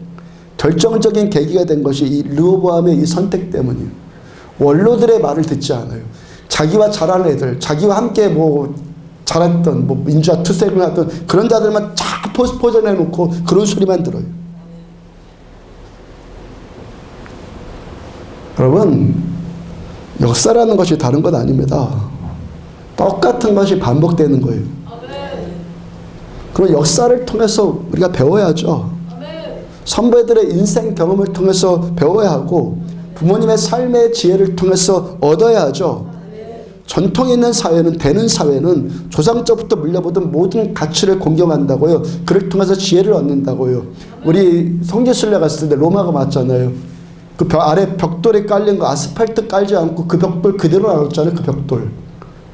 결정적인 계기가 된 것이 이 르호보암의 이 선택 때문이에요. 원로들의 말을 듣지 않아요. 자기와 자란 애들, 자기와 함께 자랐던 민주화 투쟁을 하던 그런 자들만 쫙 포전해 놓고 그런 소리만 들어요. 여러분, 역사라는 것이 다른 건 아닙니다. 똑같은 것이 반복되는 거예요. 그럼 역사를 통해서 우리가 배워야죠. 선배들의 인생 경험을 통해서 배워야 하고 부모님의 삶의 지혜를 통해서 얻어야 하죠. 전통 있는 사회는, 되는 사회는 조상적부터 물려보던 모든 가치를 공경한다고요. 그를 통해서 지혜를 얻는다고요. 우리 성지순례 갔을 때 로마가 맞잖아요. 그 아래 벽돌에 깔린 거 아스팔트 깔지 않고 그 벽돌 그대로 놔뒀잖아요. 그 벽돌.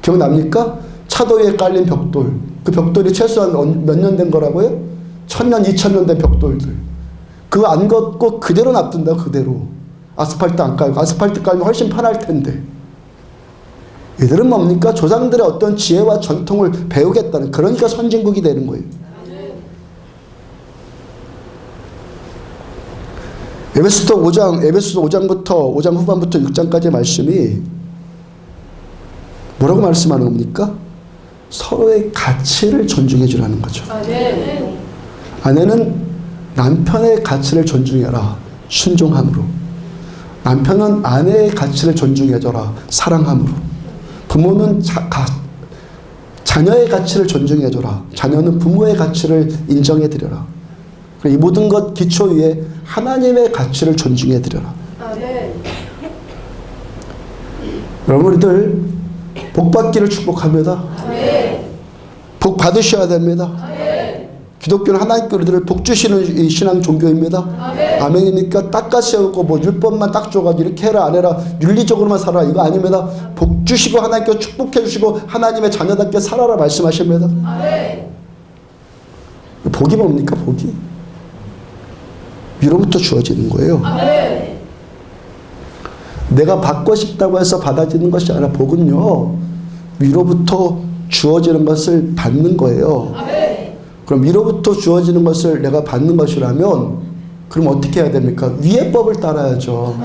기억납니까? 차도 위에 깔린 벽돌. 그 벽돌이 최소한 몇 년 된 거라고요? 1000년, 2000년 된 벽돌들. 그거 안 걷고 그대로 놔둔다, 그대로. 아스팔트 안 깔고. 아스팔트 깔면 훨씬 편할 텐데. 이들은 뭡니까? 조상들의 어떤 지혜와 전통을 배우겠다는, 그러니까 선진국이 되는 거예요. 에베소서 5장부터 5장 후반부터 6장까지의 말씀이 뭐라고 말씀하는 겁니까? 서로의 가치를 존중해 주라는 거죠. 아내는 남편의 가치를 존중해라. 순종함으로. 남편은 아내의 가치를 존중해 줘라. 사랑함으로. 부모는 자녀의 가치를 존중해 줘라. 자녀는 부모의 가치를 인정해 드려라. 이 모든 것 기초 위에 하나님의 가치를 존중해 드려라. 여러분들 복 받기를 축복합니다. 복 받으셔야 됩니다. 기독교는 하나님께 우리들을 복 주시는 신앙 종교입니다. 아멘입니까? 닦아세우고 뭐 율법만 딱 줘가지고 이렇게 해라 안 해라 윤리적으로만 살아라 이거 아닙니다. 복 주시고 하나님께 축복해 주시고 하나님의 자녀답게 살아라 말씀하십니다. 복이 뭡니까? 복이 위로부터 주어지는 거예요. 내가 받고 싶다고 해서 받아지는 것이 아니라 복은요 위로부터 주어지는 것을 받는 거예요. 그럼 위로부터 주어지는 것을 내가 받는 것이라면 그럼 어떻게 해야 됩니까? 위의 법을 따라야죠.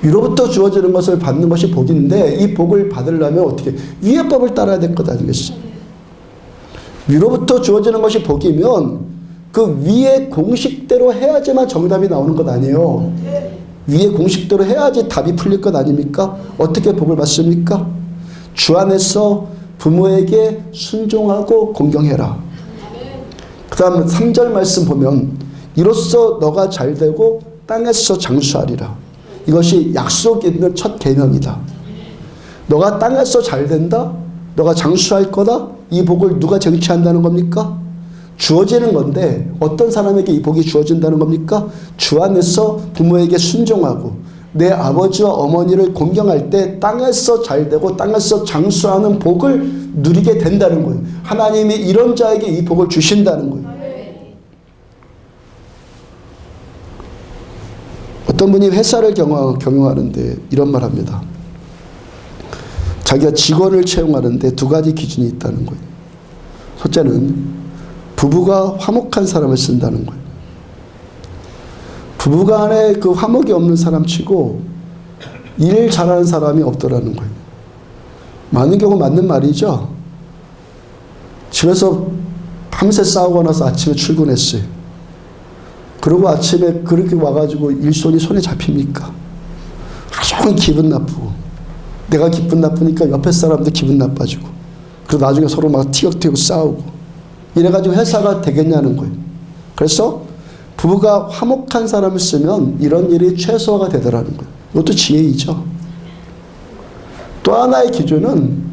위로부터 주어지는 것을 받는 것이 복인데 이 복을 받으려면 어떻게 위의 법을 따라야 될 것 아니겠습니까? 위로부터 주어지는 것이 복이면 그 위의 공식대로 해야지만 정답이 나오는 것 아니에요. 위의 공식대로 해야지 답이 풀릴 것 아닙니까? 어떻게 복을 받습니까? 주 안에서 부모에게 순종하고 공경해라. 그 다음 3절 말씀 보면 이로써 너가 잘되고 땅에서 장수하리라. 이것이 약속 있는 첫 계명이다. 너가 땅에서 잘된다? 너가 장수할 거다? 이 복을 누가 쟁취한다는 겁니까? 주어지는 건데 어떤 사람에게 이 복이 주어진다는 겁니까? 주 안에서 부모에게 순종하고 내 아버지와 어머니를 공경할 때 땅에서 잘되고 땅에서 장수하는 복을 누리게 된다는 거예요. 하나님이 이런 자에게 이 복을 주신다는 거예요. 어떤 분이 회사를 경영하는데 이런 말 합니다. 자기가 직원을 채용하는데 두 가지 기준이 있다는 거예요. 첫째는 부부가 화목한 사람을 쓴다는 거예요. 부부간에 그 화목이 없는 사람 치고 일 잘하는 사람이 없더라는 거예요. 많은 경우 맞는 말이죠. 집에서 밤새 싸우고 나서 아침에 출근했어요. 그리고 아침에 그렇게 와가지고 일손이 손에 잡힙니까? 하루 종일 기분 나쁘고 내가 기분 나쁘니까 옆에 사람도 기분 나빠지고 그리고 나중에 서로 막 티격태격 싸우고 이래가지고 회사가 되겠냐는 거예요. 그래서 부부가 화목한 사람을 쓰면 이런 일이 최소화가 되더라는 거예요. 이것도 지혜이죠. 또 하나의 기준은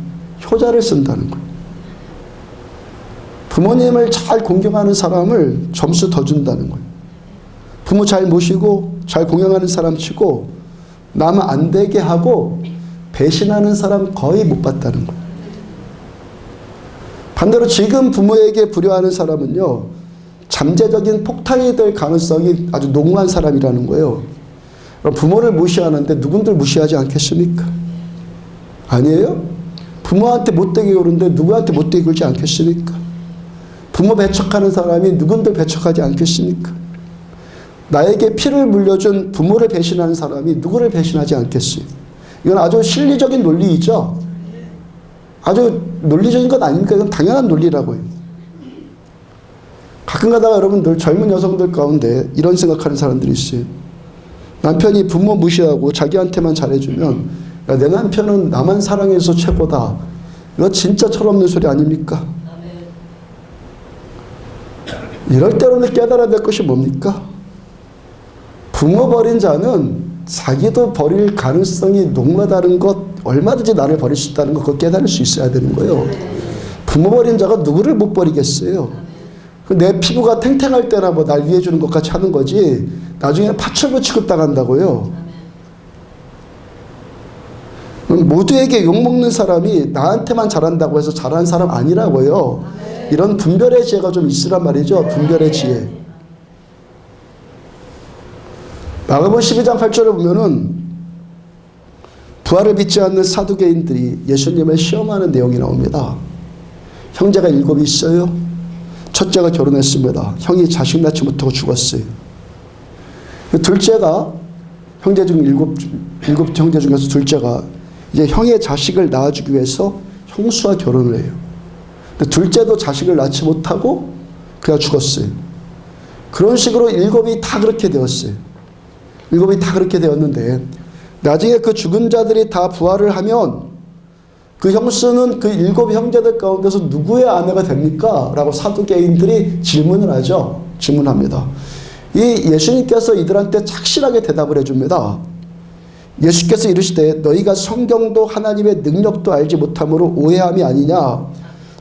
효자를 쓴다는 거예요. 부모님을 잘 공경하는 사람을 점수 더 준다는 거예요. 부모 잘 모시고 잘 공경하는 사람 치고 남 안 되게 하고 배신하는 사람 거의 못 봤다는 거예요. 반대로 지금 부모에게 불효하는 사람은요. 잠재적인 폭탄이 될 가능성이 아주 농후한 사람이라는 거예요. 부모를 무시하는데 누군들 무시하지 않겠습니까? 아니에요? 부모한테 못되게 굴는데 누구한테 못되게 굴지 않겠습니까? 부모 배척하는 사람이 누군들 배척하지 않겠습니까? 나에게 피를 물려준 부모를 배신하는 사람이 누구를 배신하지 않겠어요? 이건 아주 실리적인 논리이죠. 아주 논리적인 것 아닙니까? 이건 당연한 논리라고요. 가끔 가다가 여러분들 젊은 여성들 가운데 이런 생각하는 사람들이 있어요. 남편이 부모 무시하고 자기한테만 잘해주면 야, 내 남편은 나만 사랑해서 최고다. 이거 진짜 철없는 소리 아닙니까? 이럴 때로는 깨달아야 될 것이 뭡니까? 부모 버린 자는 자기도 버릴 가능성이 농후하다는 것, 얼마든지 나를 버릴 수 있다는 것, 그거 깨달을 수 있어야 되는 거예요. 부모 버린 자가 누구를 못 버리겠어요. 내 피부가 탱탱할 때나 뭐 날 위해 주는 것 같이 하는 거지, 나중에 파출부 취급당한다고요. 모두에게 욕먹는 사람이 나한테만 잘한다고 해서 잘하는 사람 아니라고요. 이런 분별의 지혜가 좀 있으란 말이죠. 분별의 지혜. 마가복음 12장 8절을 보면은 부활을 믿지 않는 사두개인들이 예수님을 시험하는 내용이 나옵니다. 형제가 7이 있어요. 첫째가 결혼했습니다. 형이 자식 낳지 못하고 죽었어요. 둘째가 형제 중 일곱 형제 중에서 둘째가 이제 형의 자식을 낳아주기 위해서 형수와 결혼을 해요. 근데 둘째도 자식을 낳지 못하고 그가 죽었어요. 그런 식으로 7이 다 그렇게 되었어요. 7이 다 그렇게 되었는데 나중에 그 죽은 자들이 다 부활을 하면 그 형수는 그 7 형제들 가운데서 누구의 아내가 됩니까? 라고 사두개인들이 질문을 하죠. 질문합니다. 이 예수님께서 이들한테 착실하게 대답을 해줍니다. 예수께서 이르시되 너희가 성경도 하나님의 능력도 알지 못함으로 오해함이 아니냐.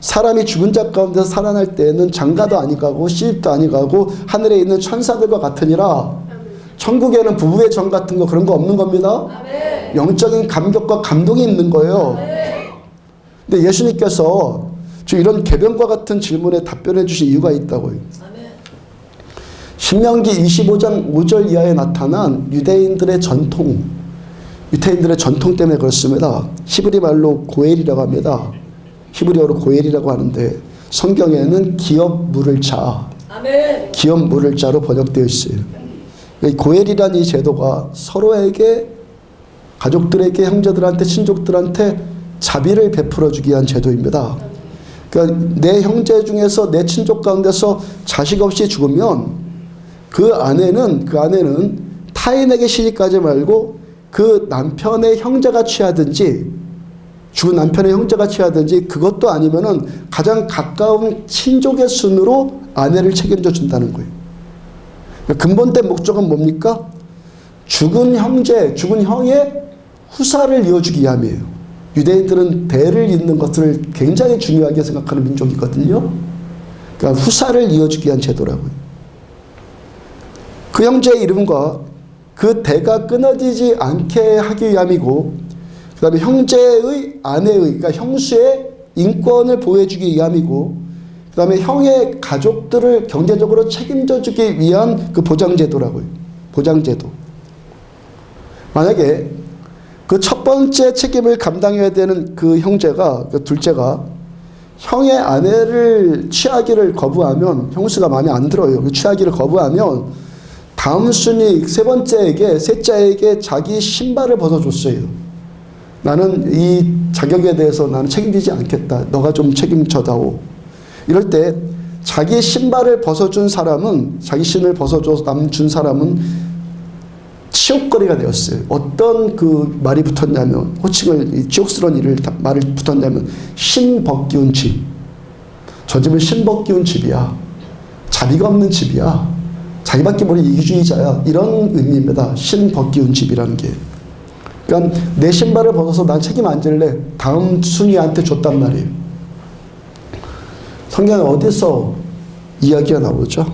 사람이 죽은 자 가운데서 살아날 때에는 장가도 아니가고 시집도 아니가고 하늘에 있는 천사들과 같으니라. 천국에는 부부의 정 같은 거 그런 거 없는 겁니다. 영적인 감격과 감동이 있는 거예요. 근데 예수님께서 이런 계변과 같은 질문에 답변해 주신 이유가 있다고요. 신명기 25장 5절 이하에 나타난 유대인들의 전통 때문에 그렇습니다. 히브리 말로 고엘이라고 합니다. 히브리어로 고엘이라고 하는데 성경에는 기업 물을 자, 기업 물을 자로 번역되어 있어요. 고엘이란 이 제도가 서로에게 가족들에게 형제들한테 친족들한테 자비를 베풀어 주기 위한 제도입니다. 그러니까 내 형제 중에서 내 친족 가운데서 자식 없이 죽으면 그 아내는 타인에게 시집가지 말고 그 남편의 형제가 취하든지 죽은 남편의 형제가 취하든지 그것도 아니면은 가장 가까운 친족의 순으로 아내를 책임져 준다는 거예요. 근본된 목적은 뭡니까? 죽은 형의 후사를 이어주기 위함이에요. 유대인들은 대를 잇는 것을 굉장히 중요하게 생각하는 민족이거든요. 그러니까 후사를 이어주기 위한 제도라고요. 그 형제의 이름과 그 대가 끊어지지 않게 하기 위함이고, 그 다음에 형제의 아내의, 그러니까 형수의 인권을 보호해주기 위함이고, 그 다음에 형의 가족들을 경제적으로 책임져주기 위한 그 보장제도라고요. 보장제도. 만약에 그 첫 번째 책임을 감당해야 되는 그 형제가, 그 둘째가 형의 아내를 취하기를 거부하면, 형수가 마음에 안 들어요. 그 취하기를 거부하면 다음 순위 셋째에게 자기 신발을 벗어줬어요. 나는 이 자격에 대해서 나는 책임지지 않겠다. 너가 좀 책임져다오. 이럴 때 자기 신발을 벗어준 사람은, 자기 신을 벗어줘서 남 준 사람은 치욕거리가 되었어요. 어떤 그 말이 붙었냐면, 호칭을, 치욕스러운 말을 붙었냐면, 신 벗기운 집. 저 집은 신 벗기운 집이야. 자비가 없는 집이야. 자기밖에 모르는 이기주의자야. 이런 의미입니다. 신 벗기운 집이라는 게. 그러니까 내 신발을 벗어서 난 책임 안 질래. 다음 순위한테 줬단 말이에요. 성경에 어디서 이야기가 나오죠?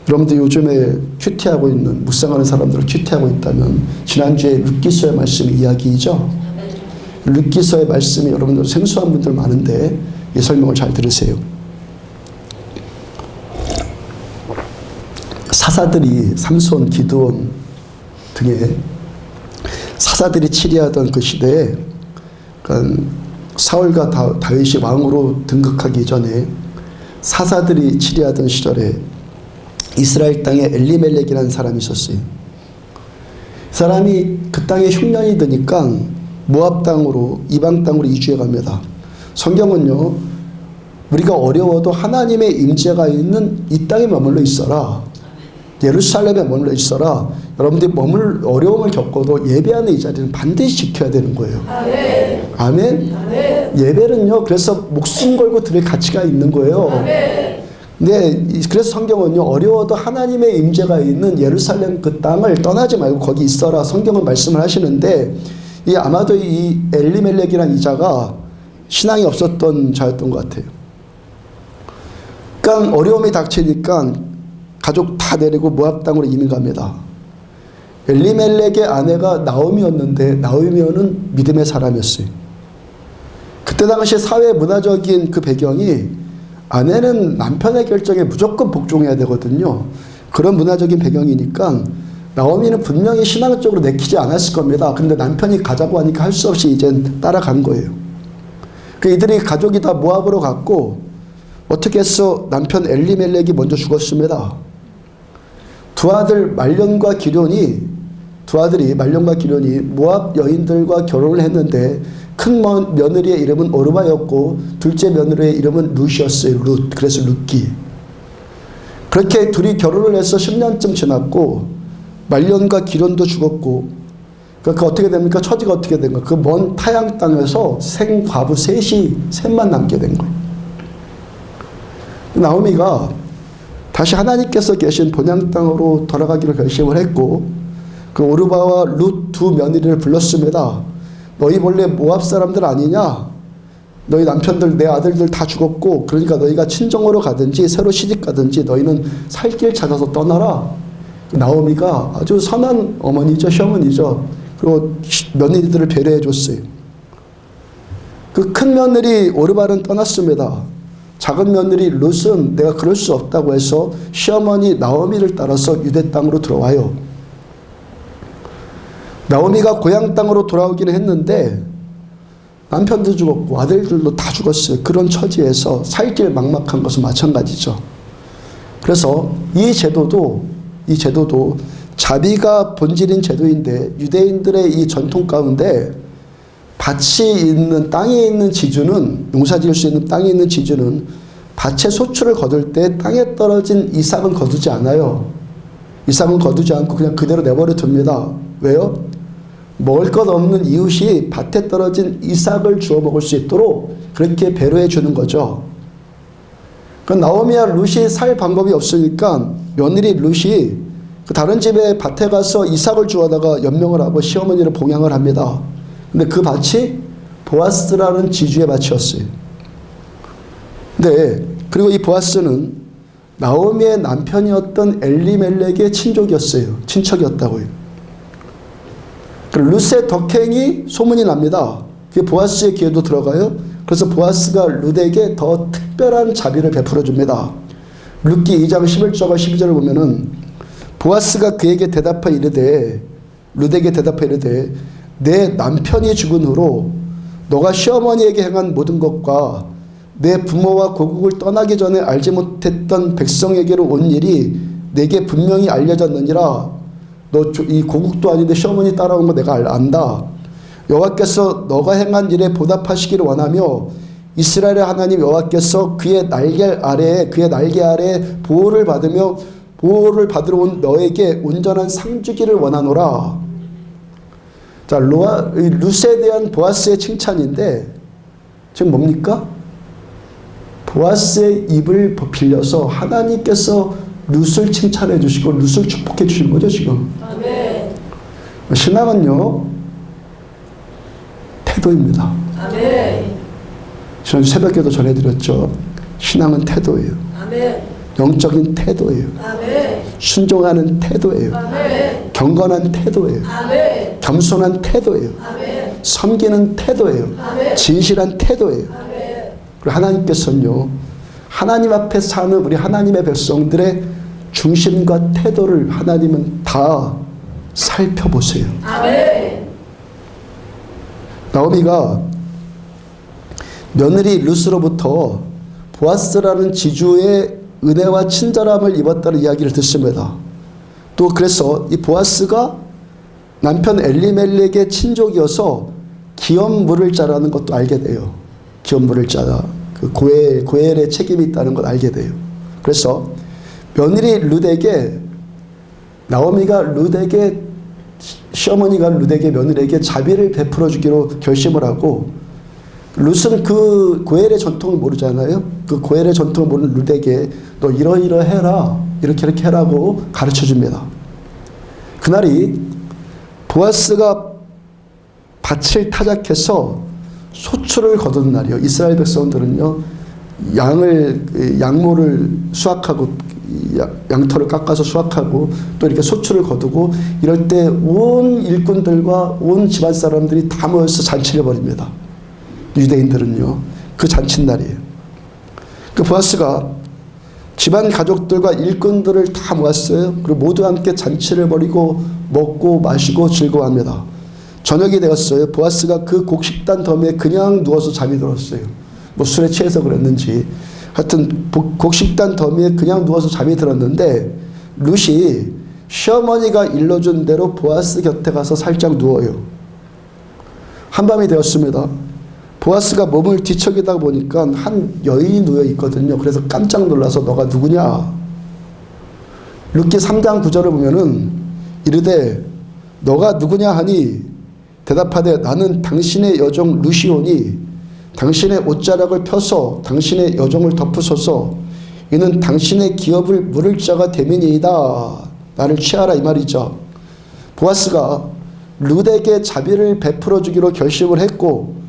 여러분들 요즘에 큐티하고 있는, 묵상하는 사람들을 큐티하고 있다면 지난주에 룻기서의 말씀이 이야기이죠. 룻기서의 말씀이 여러분들 생소한 분들 많은데 이 설명을 잘 들으세요. 사사들이 삼손, 기드온 등의 사사들이 치리하던 그 시대에, 그러니까 사울과 다윗이 왕으로 등극하기 전에 사사들이 치리하던 시절에 이스라엘 땅에 엘리멜렉이라는 사람이 있었어요. 그 사람이 그 땅에 흉년이 드니까 모압 땅으로, 이방 땅으로 이주해 갑니다. 성경은요, 우리가 어려워도 하나님의 임재가 있는 이 땅에 머물러 있어라. 예루살렘에 머물러 있어라. 여러분들이 어려움을 겪어도 예배하는 이 자리는 반드시 지켜야 되는 거예요. 아멘. 아멘. 아멘. 예배는요, 그래서 목숨 걸고 드릴 가치가 있는 거예요. 아멘. 네, 그래서 성경은요, 어려워도 하나님의 임재가 있는 예루살렘 그 땅을 떠나지 말고 거기 있어라. 성경은 말씀을 하시는데, 아마도 이 엘리멜렉이라는 이 자가 신앙이 없었던 자였던 것 같아요. 그러니까 어려움이 닥치니까 가족 다 내리고 모압 땅으로 이민 갑니다. 엘리멜렉의 아내가 나오미였는데 나오미는 믿음의 사람이었어요. 그때 당시 사회 문화적인 그 배경이 아내는 남편의 결정에 무조건 복종해야 되거든요. 그런 문화적인 배경이니까 나오미는 분명히 신앙적으로 내키지 않았을 겁니다. 근데 남편이 가자고 하니까 할 수 없이 이젠 따라간 거예요. 그 이들이 가족이 다 모압으로 갔고 어떻게 해서 남편 엘리멜렉이 먼저 죽었습니다. 두 아들이 말년과 기련이 모압 여인들과 결혼을 했는데 큰 며느리의 이름은 오르바였고 둘째 며느리의 이름은 룻이었어요. 룻. 그래서 룻기. 그렇게 둘이 결혼을 해서 10년쯤 지났고 말년과 기련도 죽었고 그 어떻게 됩니까? 처지가 어떻게 된 거예요? 그 먼 타양 땅에서 생과부 셋만 남게 된 거예요. 나오미가 다시 하나님께서 계신 본향 땅으로 돌아가기로 결심을 했고 그 오르바와 룻 두 며느리를 불렀습니다. 너희 본래 모압 사람들 아니냐? 너희 남편들 내 아들들 다 죽었고 그러니까 너희가 친정으로 가든지 새로 시집 가든지 너희는 살 길 찾아서 떠나라. 나오미가 아주 선한 어머니죠. 시어머니죠. 그리고 며느리들을 배려해 줬어요. 그 큰 며느리 오르바는 떠났습니다. 작은 며느리 룻은 내가 그럴 수 없다고 해서 시어머니 나오미를 따라서 유대 땅으로 들어와요. 나오미가 고향 땅으로 돌아오기는 했는데 남편도 죽었고 아들들도 다 죽었어요. 그런 처지에서 살 길 막막한 것은 마찬가지죠. 그래서 이 제도도 자비가 본질인 제도인데 유대인들의 이 전통 가운데 밭이 있는 땅에 있는 지주는 농사 지을 수 있는 땅에 있는 지주는 밭의 소출을 거둘 때 땅에 떨어진 이삭은 거두지 않아요. 이삭은 거두지 않고 그냥 그대로 내버려 둡니다. 왜요? 먹을 것 없는 이웃이 밭에 떨어진 이삭을 주워 먹을 수 있도록 그렇게 배려해 주는 거죠. 나오미와 룻이 살 방법이 없으니까 며느리 룻이 다른 집에 밭에 가서 이삭을 주워다가 연명을 하고 시어머니를 봉양을 합니다. 근데 그 밭이 보아스라는 지주의 밭이었어요. 네, 그리고 이 보아스는 나오미의 남편이었던 엘리멜렉의 친척이었다고요. 룻의 덕행이 소문이 납니다. 그게 보아스의 귀에도 들어가요. 그래서 보아스가 룻에게 더 특별한 자비를 베풀어 줍니다. 룻기 2장 11절과 12절을 보면은 보아스가 그에게 대답하 이르되 룻에게 대답하 이르되 내 남편이 죽은 후로 너가 시어머니에게 행한 모든 것과 내 부모와 고국을 떠나기 전에 알지 못했던 백성에게로 온 일이 내게 분명히 알려졌느니라. 너 이 고국도 아닌데 시어머니 따라온 거 내가 안다. 여호와께서 너가 행한 일에 보답하시기를 원하며 이스라엘의 하나님 여호와께서 그의 날개 아래에 보호를 받으러 온 너에게 온전한 상 주기를 원하노라. 자, 룻에 대한 보아스의 칭찬인데 지금 뭡니까? 보아스의 입을 빌려서 하나님께서 룻을 칭찬해 주시고 룻을 축복해 주신 거죠, 지금. 아멘. 신앙은요, 태도입니다. 아멘. 저는 새벽에도 전해드렸죠. 신앙은 태도예요. 아멘. 영적인 태도예요. 아멘. 순종하는 태도예요. 아멘. 경건한 태도예요. 아멘. 겸손한 태도예요. 아멘. 섬기는 태도예요. 아멘. 진실한 태도예요. 아멘. 그리고 하나님께서는요, 하나님 앞에 사는 우리 하나님의 백성들의 중심과 태도를 하나님은 다 살펴보세요. 아멘. 나오미가 며느리 룻으로부터 보아스라는 지주의 은혜와 친절함을 입었다는 이야기를 듣습니다. 또 그래서 이 보아스가 남편 엘리멜렉의 친족이어서 기업 물을 자라는 것도 알게 돼요. 기업 물을 자라. 그 고엘의 책임이 있다는 걸 알게 돼요. 그래서 며느리 룻에게 시어머니가 룻에게 며느리에게 자비를 베풀어 주기로 결심을 하고 룻은 그 고엘의 전통을 모르잖아요. 그 고엘의 전통을 모르는 룻에게 너 이러이러해라 이렇게 해라고 가르쳐 줍니다. 그날이 보아스가 밭을 타작해서 소출을 거두는 날이요. 이스라엘 백성들은요, 양모를 수확하고 양털을 깎아서 수확하고 또 이렇게 소출을 거두고 이럴 때 온 일꾼들과 온 집안 사람들이 다 모여서 잔치를 벌입니다. 유대인들은요. 그 잔칫날이에요. 그 보아스가 집안 가족들과 일꾼들을 다 모았어요. 그리고 모두 함께 잔치를 벌이고 먹고 마시고 즐거워합니다. 저녁이 되었어요. 보아스가 그 곡식단 더미에 그냥 누워서 잠이 들었어요. 뭐 술에 취해서 그랬는지 하여튼 곡식단 더미에 그냥 누워서 잠이 들었는데 룻이 시어머니가 일러준 대로 보아스 곁에 가서 살짝 누워요. 한밤이 되었습니다. 보아스가 몸을 뒤척이다 보니까 한 여인이 누워 있거든요. 그래서 깜짝 놀라서 너가 누구냐? 룻기 3장 9절을 보면은 이르되 너가 누구냐 하니 대답하되 나는 당신의 여종 룻이오니 당신의 옷자락을 펴서 당신의 여종을 덮으소서 이는 당신의 기업을 물을 자가 됨이니이다. 나를 취하라 이 말이죠. 보아스가 룻에게 자비를 베풀어 주기로 결심을 했고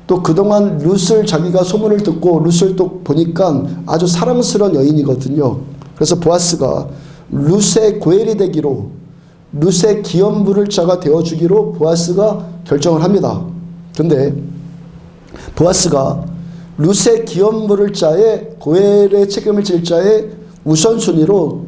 또 그동안 룻을 자기가 소문을 듣고 룻을 또 보니까 아주 사랑스러운 여인이거든요. 그래서 보아스가 룻의 고엘이 되기로 룻의 기업 물을 자가 되어주기로 보아스가 결정을 합니다. 그런데 보아스가 룻의 기업 물을 자의 고엘의 책임을 질 자의 우선순위로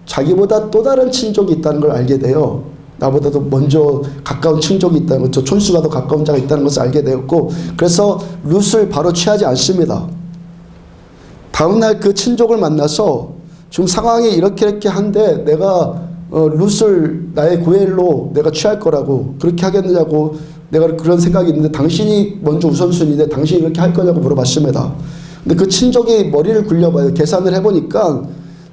자기보다 또 다른 친족이 있다는 걸 알게 돼요. 나보다도 먼저 가까운 친족이 있다는 것, 저 촌수가 더 가까운 자가 있다는 것을 알게 되었고 그래서 룻을 바로 취하지 않습니다. 다음날 그 친족을 만나서 지금 상황이 이렇게 한데 내가 룻을 나의 고엘로 내가 취할 거라고 그렇게 하겠느냐고 내가 그런 생각이 있는데 당신이 먼저 우선순위인데 당신이 그렇게 할 거냐고 물어봤습니다. 근데 그 친족이 머리를 굴려봐요. 계산을 해보니까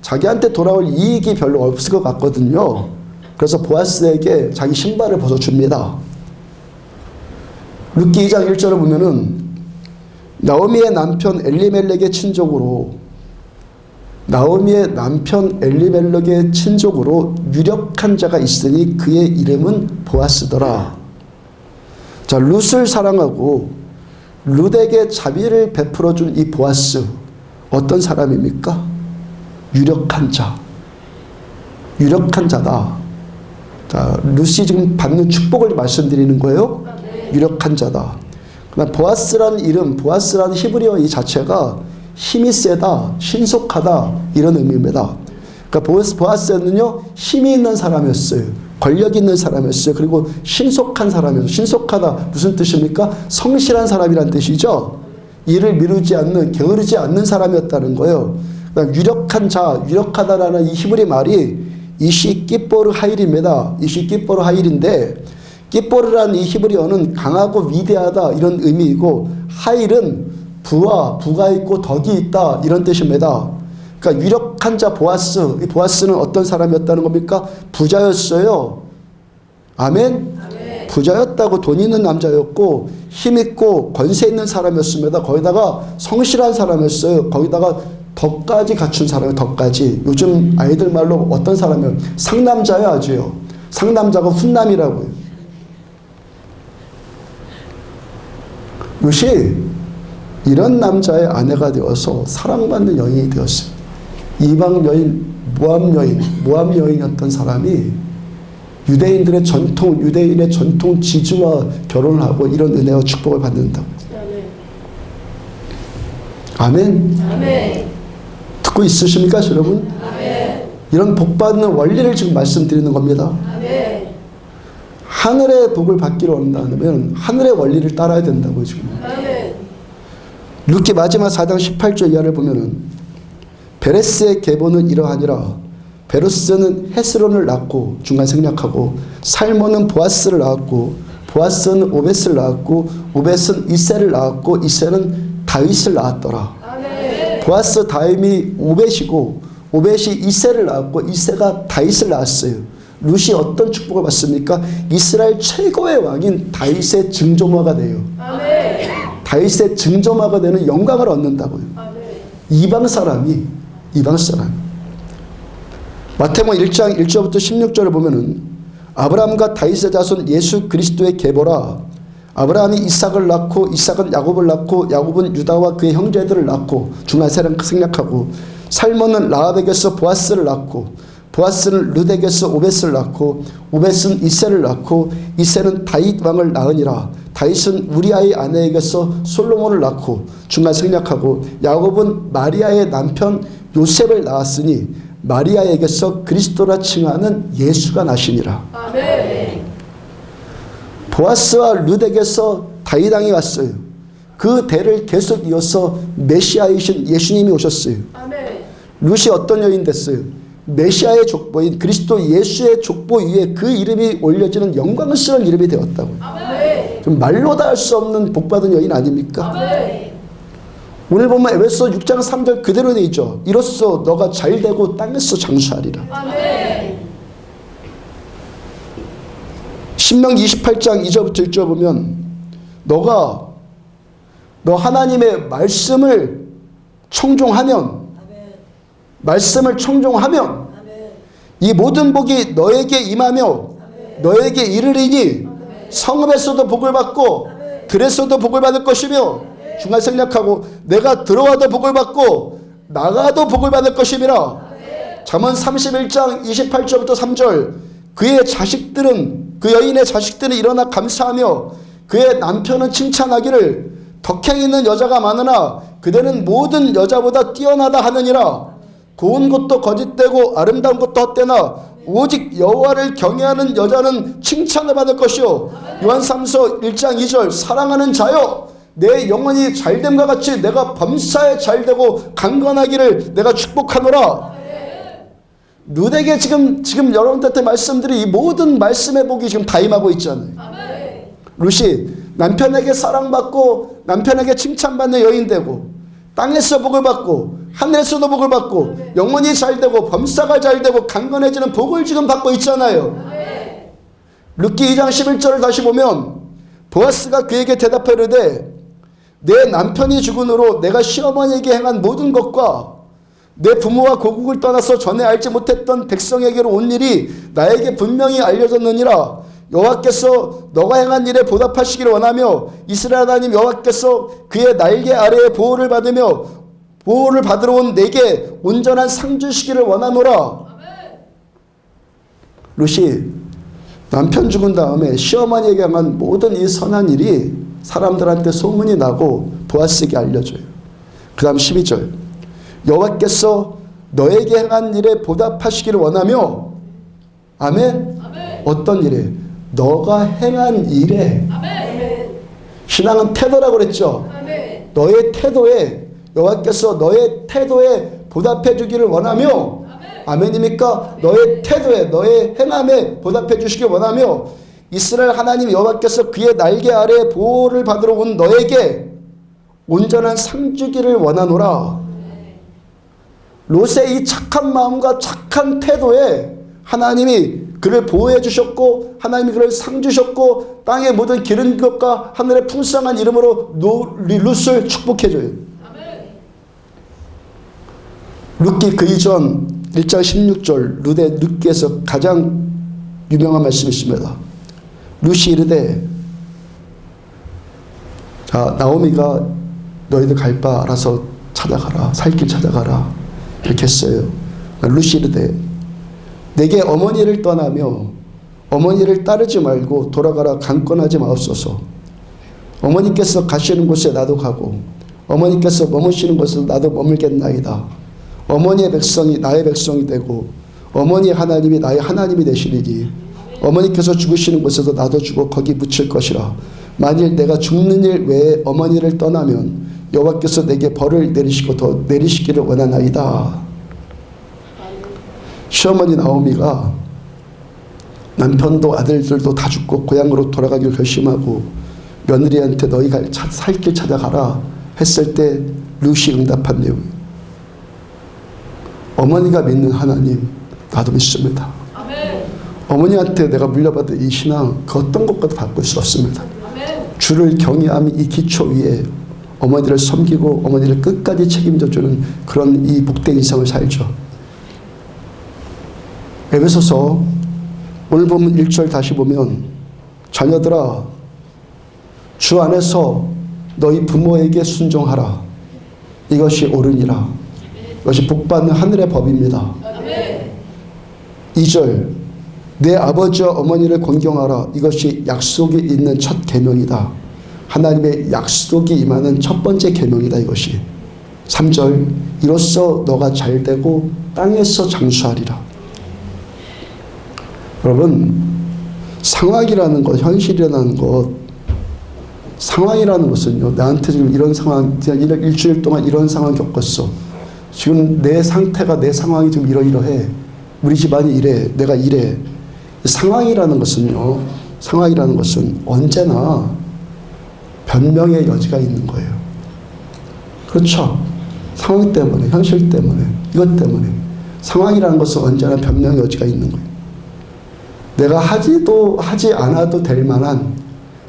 자기한테 돌아올 이익이 별로 없을 것 같거든요. 그래서 보아스에게 자기 신발을 벗어줍니다. 룻기 2장 1절을 보면은 나오미의 남편 엘리멜렉의 친족으로 유력한 자가 있으니 그의 이름은 보아스더라. 자, 룻을 사랑하고 룻에게 자비를 베풀어 준 이 보아스 어떤 사람입니까? 유력한 자. 유력한 자다. 자, 룻이 지금 받는 축복을 말씀드리는 거예요. 유력한 자다. 그다음 보아스라는 이름, 보아스라는 히브리어 이 자체가 힘이 세다, 신속하다 이런 의미입니다. 그러니까 보아스는요 힘이 있는 사람이었어요. 권력 있는 사람이었어요. 그리고 신속한 사람이었어요. 신속하다 무슨 뜻입니까? 성실한 사람이란 뜻이죠. 일을 미루지 않는, 게으르지 않는 사람이었다는 거예요. 그러니까 유력한 자, 유력하다라는 이 히브리 말이 이시 끼뽀르 하일입니다. 이시 끼뽀르 하일인데 끼뽀르라는 이 히브리어는 강하고 위대하다 이런 의미이고 하일은 부가 있고 덕이 있다 이런 뜻입니다. 그러니까 유력한 자 보아스, 이 보아스는 어떤 사람이었다는 겁니까? 부자였어요. 아멘? 아멘. 부자였다고 돈 있는 남자였고 힘 있고 권세 있는 사람이었습니다. 거기다가 성실한 사람이었어요. 거기다가 덕까지 갖춘 사람이에요. 덕까지. 요즘 아이들 말로 어떤 사람이에요? 상남자예요. 아주요. 상남자가 훈남이라고요. 룻이 이런 남자의 아내가 되어서 사랑받는 여인이 되었어요. 이방 여인, 모압 여인이었던 사람이 유대인의 전통 지주와 결혼을 하고 이런 은혜와 축복을 받는다고. 아멘. 아멘. 듣고 있으십니까, 여러분? 아멘. 이런 복 받는 원리를 지금 말씀드리는 겁니다. 아멘. 하늘의 복을 받기로 원한다면 하늘의 원리를 따라야 된다고요, 지금. 아멘. 룻기 마지막 4장 18절 이하를 보면은 베레스의 계보는 이러하니라. 베로스는 헤스론을 낳고 중간 생략하고 살몬은 보아스를 낳았고 보아스는 오벳을 낳았고 오벳은 이세를 낳았고 이세는 다윗을 낳았더라. 아멘. 보아스 다윗이 오벳이고 오벳이 이세를 낳았고 이세가 다윗을 낳았어요. 룻이 어떤 축복을 받습니까? 이스라엘 최고의 왕인 다윗의 증조모가 돼요. 아멘. 다윗의 증조모가 되는 영광을 얻는다고요. 아멘. 이방 사람. 마태복음 1장 1절부터 16절을 보면은 아브라함과 다윗의 자손 예수 그리스도의 계보라. 아브라함이 이삭을 낳고 이삭은 야곱을 낳고 야곱은 유다와 그의 형제들을 낳고 중간 생략하고 살몬은 라합에게서 보아스를 낳고 보아스는 룻에게서 오벳을 낳고 오벳은 이새를 낳고 이새는 다윗 왕을 낳으니라. 다윗은 우리아의 아내에게서 솔로몬을 낳고 중간 생략하고 야곱은 마리아의 남편 요셉을 낳았으니 마리아에게서 그리스도라 칭하는 예수가 나시니라. 아멘. 보아스와 룻에게서 다윗 왕이 왔어요. 그 대를 계속 이어서 메시아이신 예수님이 오셨어요. 아멘. 룻이 어떤 여인 됐어요? 메시아의 족보인 그리스도 예수의 족보 위에 그 이름이 올려지는 영광스러운 이름이 되었다고요. 아멘. 좀 말로 다 할 수 없는 복받은 여인 아닙니까? 아멘. 오늘 보면 에베소 6장 3절 그대로 되어 있죠. 이로써 너가 잘되고 땅에서 장수하리라. 아멘. 신명기 28장 2절부터 1절 보면 너 하나님의 말씀을 청종하면 말씀을 청종하면 이 모든 복이 너에게 임하며 너에게 이르리니 성읍에서도 복을 받고 들에서도 복을 받을 것이며 중간 생략하고 내가 들어와도 복을 받고 나가도 복을 받을 것임이라. 잠언 31장 28절부터 3절 그의 자식들은 그 여인의 자식들은 일어나 감사하며 그의 남편은 칭찬하기를 덕행 있는 여자가 많으나 그대는 모든 여자보다 뛰어나다 하느니라. 고운 것도 거짓되고 아름다운 것도 헛되나 오직 여호와를 경외하는 여자는 칭찬을 받을 것이요. 요한삼서 1장 2절 사랑하는 자여 내 영혼이 잘됨과 같이 내가 범사에 잘되고 강건하기를 내가 축복하노라. 룻에게 지금 여러분들한테 말씀드린 이 모든 말씀의 복이 지금 다 임하고 있잖아요. 룻이 남편에게 사랑받고 남편에게 칭찬받는 여인 되고 땅에서 복을 받고 하늘에서도 복을 받고 영혼이 잘되고 범사가 잘되고 강건해지는 복을 지금 받고 있잖아요. 룻기 2장 11절을 다시 보면 보아스가 그에게 대답하여 이르되 내 남편이 죽은 후로 내가 시어머니에게 행한 모든 것과 내 부모와 고국을 떠나서 전에 알지 못했던 백성에게로 온 일이 나에게 분명히 알려졌느니라. 여호와께서 너가 행한 일에 보답하시기를 원하며 이스라엘 하나님 여호와께서 그의 날개 아래에 보호를 받으며 보호를 받으러 온 내게 온전한 상 주시기를 원하노라. 룻이 남편 죽은 다음에 시어머니에게 향한 모든 이 선한 일이 사람들한테 소문이 나고 보아스에게 알려줘요. 그 다음 12절 여호와께서 너에게 행한 일에 보답하시기를 원하며 아멘. 어떤 일에? 너가 행한 일에. 신앙은 태도라고 그랬죠. 너의 태도에 여호와께서 너의 태도에 보답해 주기를 원하며 아멘입니까? 너의 태도에 너의 행함에 보답해 주시길 원하며 이스라엘 하나님 여호와께서 그의 날개 아래 보호를 받으러 온 너에게 온전한 상 주기를 원하노라. 롯의 이 착한 마음과 착한 태도에 하나님이 그를 보호해 주셨고 하나님이 그를 상 주셨고 땅의 모든 기른 것과 하늘의 풍성한 이름으로 룻을 축복해 줘요. 룻기 그 이전 1장 16절 룻기에서 가장 유명한 말씀이 있습니다. 룻이 이르되 자 나오미가 너희들 갈 바 알아서 찾아가라 살 길 찾아가라 이렇게 했어요. 룻이 이르되 내게 어머니를 떠나며 어머니를 따르지 말고 돌아가라 강권하지 마옵소서. 어머니께서 가시는 곳에 나도 가고 어머니께서 머무시는 곳에 나도 머물겠나이다. 어머니의 백성이 나의 백성이 되고 어머니 하나님이 나의 하나님이 되시리니 어머니께서 죽으시는 곳에서 나도 죽어 거기 묻힐 것이라. 만일 내가 죽는 일 외에 어머니를 떠나면 여호와께서 내게 벌을 내리시고 더 내리시기를 원하나이다. 시어머니 나오미가 남편도 아들들도 다 죽고 고향으로 돌아가기를 결심하고 며느리한테 너희가 살 길 찾아가라 했을 때 룻이 응답한 내용. 어머니가 믿는 하나님 나도 믿습니다. 아멘. 어머니한테 내가 물려받은 이 신앙 그 어떤 것과도 바꿀 수 없습니다. 아멘. 주를 경외함이 이 기초 위에 어머니를 섬기고 어머니를 끝까지 책임져주는 그런 이 복된 인생을 살죠. 에베소서 오늘 보면 1절 다시 보면 자녀들아 주 안에서 너희 부모에게 순종하라 이것이 옳으니라. 이것이 복받는 하늘의 법입니다. 아멘. 2절 내 아버지와 어머니를 공경하라. 이것이 약속이 있는 첫 계명이다. 하나님의 약속이 임하는 첫 번째 계명이다. 이것이 3절 이로써 너가 잘되고 땅에서 장수하리라. 여러분 상황이라는 것, 현실이라는 것, 상황이라는 것은요, 나한테 지금 이런 상황, 일주일 동안 이런 상황 겪었어. 지금 내 상태가, 내 상황이 지금 이러이러해. 우리 집안이 이래. 내가 이래. 상황이라는 것은요, 상황이라는 것은 언제나 변명의 여지가 있는 거예요. 그렇죠? 상황 때문에, 현실 때문에, 이것 때문에. 상황이라는 것은 언제나 변명의 여지가 있는 거예요. 내가 하지 않아도 될 만한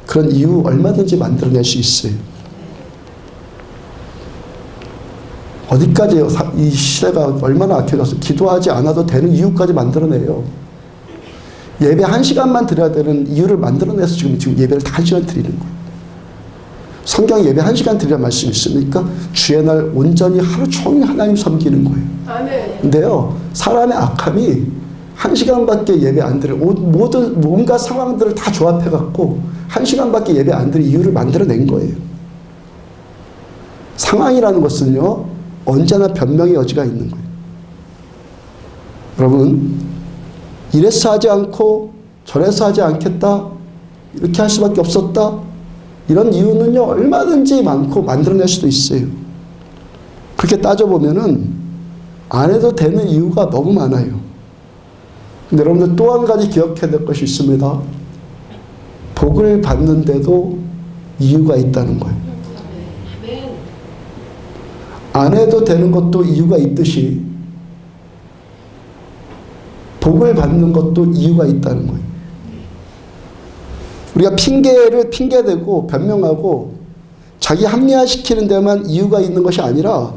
그런 이유 얼마든지 만들어낼 수 있어요. 어디까지 이 시대가 얼마나 악해져서 기도하지 않아도 되는 이유까지 만들어내요. 예배 1시간만 드려야 되는 이유를 만들어내서 지금 예배를 다 1시간 드리는 거예요. 성경 예배 1시간 드리라는 말씀이 있습니까? 주의 날 온전히 하루 종일 하나님 섬기는 거예요. 아멘. 근데요, 사람의 악함이 1시간밖에 예배 안 드려 모든 온갖 상황들을 다 조합해갖고 1시간밖에 예배 안 드릴 이유를 만들어낸 거예요. 상황이라는 것은요, 언제나 변명의 여지가 있는 거예요. 여러분, 이래서 하지 않고 저래서 하지 않겠다, 이렇게 할 수밖에 없었다, 이런 이유는요 얼마든지 많고 만들어낼 수도 있어요. 그렇게 따져보면은 안 해도 되는 이유가 너무 많아요. 근데 여러분들 또 한 가지 기억해야 될 것이 있습니다. 복을 받는데도 이유가 있다는 거예요. 안 해도 되는 것도 이유가 있듯이 복을 받는 것도 이유가 있다는 거예요. 우리가 핑계대고 변명하고 자기 합리화시키는 데만 이유가 있는 것이 아니라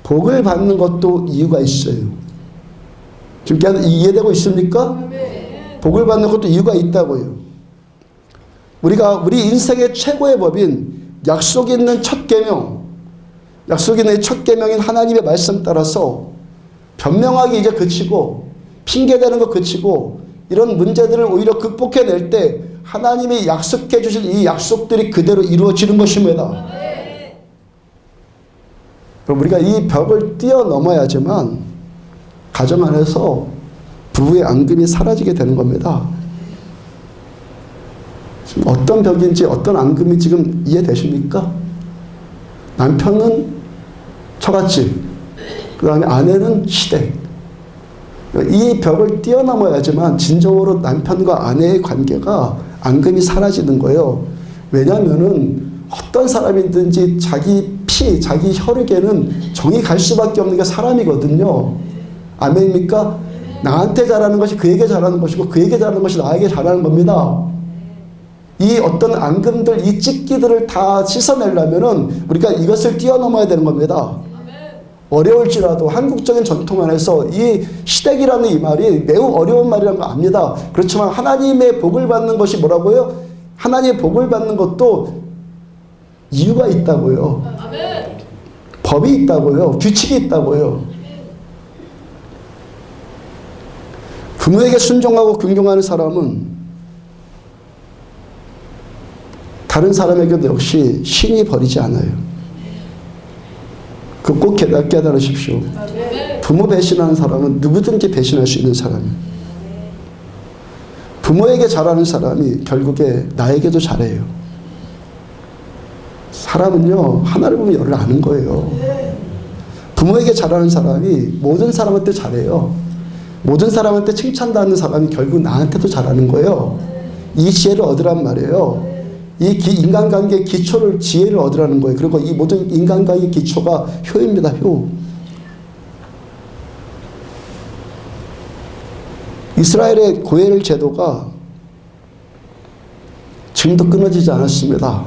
복을 받는 것도 이유가 있어요. 지금 이해되고 있습니까? 복을 받는 것도 이유가 있다고요. 우리 인생의 최고의 법인 약속 있는 첫 계명, 약속 있는 첫 계명인 하나님의 말씀 따라서 변명하기 이제 그치고 핑계대는 거 그치고 이런 문제들을 오히려 극복해낼 때 하나님이 약속해 주신 이 약속들이 그대로 이루어지는 것입니다. 그럼 우리가 이 벽을 뛰어넘어야지만 가정 안에서 부부의 앙금이 사라지게 되는 겁니다. 지금 어떤 벽인지 어떤 앙금이 지금 이해되십니까? 남편은 처갓집, 그 다음에 아내는 시댁. 이 벽을 뛰어넘어야지만 진정으로 남편과 아내의 관계가 앙금이 사라지는 거예요. 왜냐하면은 어떤 사람이든지 자기 피, 자기 혈육에는 정이 갈 수밖에 없는 게 사람이거든요. 아멘입니까? 나한테 잘하는 것이 그에게 잘하는 것이고 그에게 잘하는 것이 나에게 잘하는 겁니다. 이 어떤 앙금들, 이 찢기들을 다 씻어내려면은 우리가 이것을 뛰어넘어야 되는 겁니다. 어려울지라도 한국적인 전통 안에서 이 시댁이라는 이 말이 매우 어려운 말이라는 거 압니다. 그렇지만 하나님의 복을 받는 것이 뭐라고요? 하나님의 복을 받는 것도 이유가 있다고요. 법이 있다고요. 규칙이 있다고요. 부모에게 순종하고 긍정하는 사람은 다른 사람에게도 역시 신이 버리지 않아요. 그 꼭 깨달으십시오. 부모 배신하는 사람은 누구든지 배신할 수 있는 사람이에요. 부모에게 잘하는 사람이 결국에 나에게도 잘해요. 사람은요, 하나를 보면 열을 아는 거예요. 부모에게 잘하는 사람이 모든 사람한테 잘해요. 모든 사람한테 칭찬받는 사람이 결국 나한테도 잘하는 거예요. 이 지혜를 얻으란 말이에요. 이 인간관계의 기초를, 지혜를 얻으라는 거예요. 그리고 이 모든 인간관계의 기초가 효입니다. 효. 이스라엘의 고엘 제도가 지금도 끊어지지 않았습니다.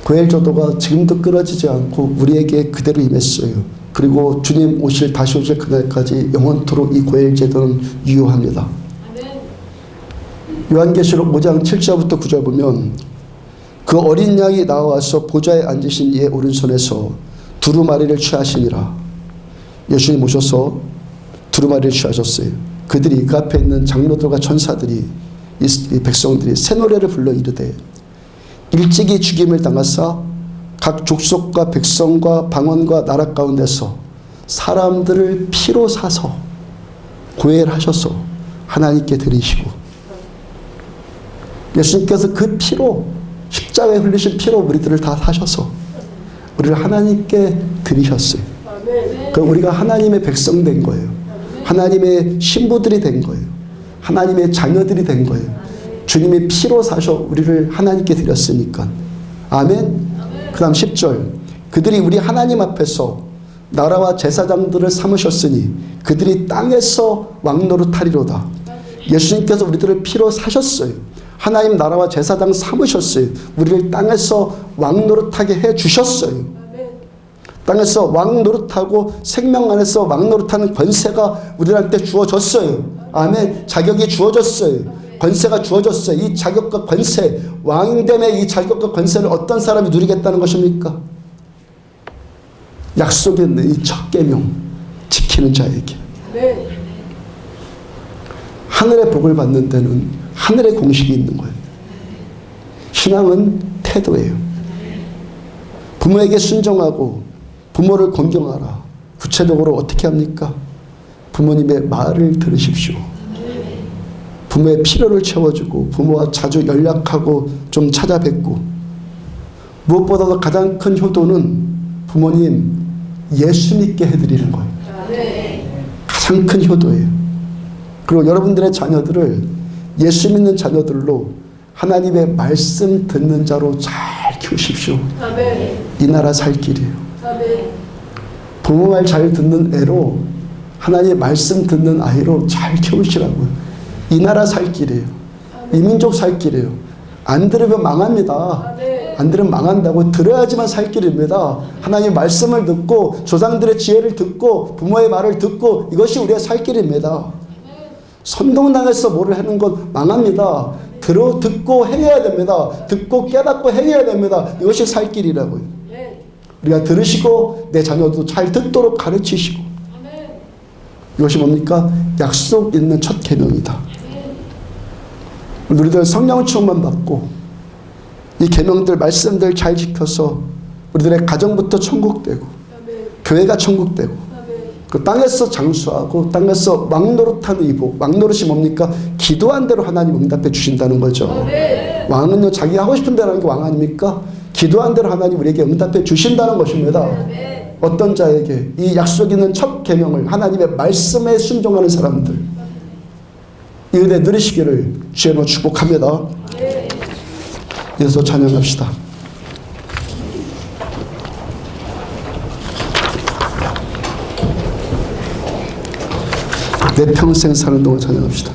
고엘 제도가 지금도 끊어지지 않고 우리에게 그대로 임했어요. 그리고 주님 다시 오실 그날까지 영원토록 이 고엘 제도는 유효합니다. 요한계시록 5장 7절부터 9절 보면 그 어린 양이 나와서 보좌에 앉으신 이의 오른손에서 두루마리를 취하시니라. 예수님 오셔서 두루마리를 취하셨어요. 그들이 그 앞에 있는 장로들과 천사들이 이 백성들이 새 노래를 불러 이르되 일찍이 죽임을 당하사 각 족속과 백성과 방언과 나라 가운데서 사람들을 피로 사서 구애를 하셔서 하나님께 드리시고 예수님께서 그 피로 십자가에 흘리신 피로 우리들을 다 사셔서 우리를 하나님께 드리셨어요. 그럼 우리가 하나님의 백성 된 거예요. 하나님의 신부들이 된 거예요. 하나님의 자녀들이 된 거예요. 주님의 피로 사셔 우리를 하나님께 드렸으니까. 아멘. 그 다음 10절. 그들이 우리 하나님 앞에서 나라와 제사장들을 삼으셨으니 그들이 땅에서 왕노릇하리로다. 예수님께서 우리들을 피로 사셨어요. 하나님 나라와 제사장 삼으셨어요. 우리를 땅에서 왕노릇하게 해주셨어요. 땅에서 왕노릇하고 생명 안에서 왕노릇하는 권세가 우리한테 주어졌어요. 아멘. 자격이 주어졌어요. 권세가 주어졌어요. 이 자격과 권세, 왕됨의 이 자격과 권세를 어떤 사람이 누리겠다는 것입니까? 약속에 있는 이 첫 계명 지키는 자에게. 하늘의 복을 받는 데는 하늘의 공식이 있는 거예요. 신앙은 태도예요. 부모에게 순종하고 부모를 존경하라. 구체적으로 어떻게 합니까? 부모님의 말을 들으십시오. 부모의 필요를 채워주고 부모와 자주 연락하고 좀 찾아뵙고 무엇보다도 가장 큰 효도는 부모님 예수 믿게 해드리는 거예요. 가장 큰 효도예요. 그리고 여러분들의 자녀들을 예수 믿는 자녀들로 하나님의 말씀 듣는 자로 잘 키우십시오. 이 나라 살 길이에요. 부모 말 잘 듣는 애로 하나님의 말씀 듣는 아이로 잘 키우시라고요. 이 나라 살 길이에요. 이 민족 살 길이에요. 안 들으면 망합니다. 안 들으면 망한다고. 들어야지만 살 길입니다. 하나님의 말씀을 듣고 조상들의 지혜를 듣고 부모의 말을 듣고 이것이 우리의 살 길입니다. 선동당해서 뭐를 하는 건 망합니다. 듣고 행해야 됩니다. 듣고 깨닫고 행해야 됩니다. 이것이 살 길이라고요. 우리가 들으시고 내 자녀도 잘 듣도록 가르치시고 이것이 뭡니까? 약속 있는 첫 계명이다. 우리들 성령 충만 받고 이 계명들 말씀들 잘 지켜서 우리들의 가정부터 천국되고 교회가 천국되고 그 땅에서 장수하고 땅에서 왕노릇하는 이 복. 왕노릇이 뭡니까? 기도한 대로 하나님 응답해 주신다는 거죠. 왕은요 자기가 하고 싶은 대로 하는 게 왕 아닙니까? 기도한 대로 하나님 우리에게 응답해 주신다는 것입니다. 어떤 자에게 이 약속 있는 첫 계명을 하나님의 말씀에 순종하는 사람들 이 은혜 누리시기를 주의 이름으로 축복합니다. 이어서 찬양합시다. 내 평생 사는 동안 찬양합시다.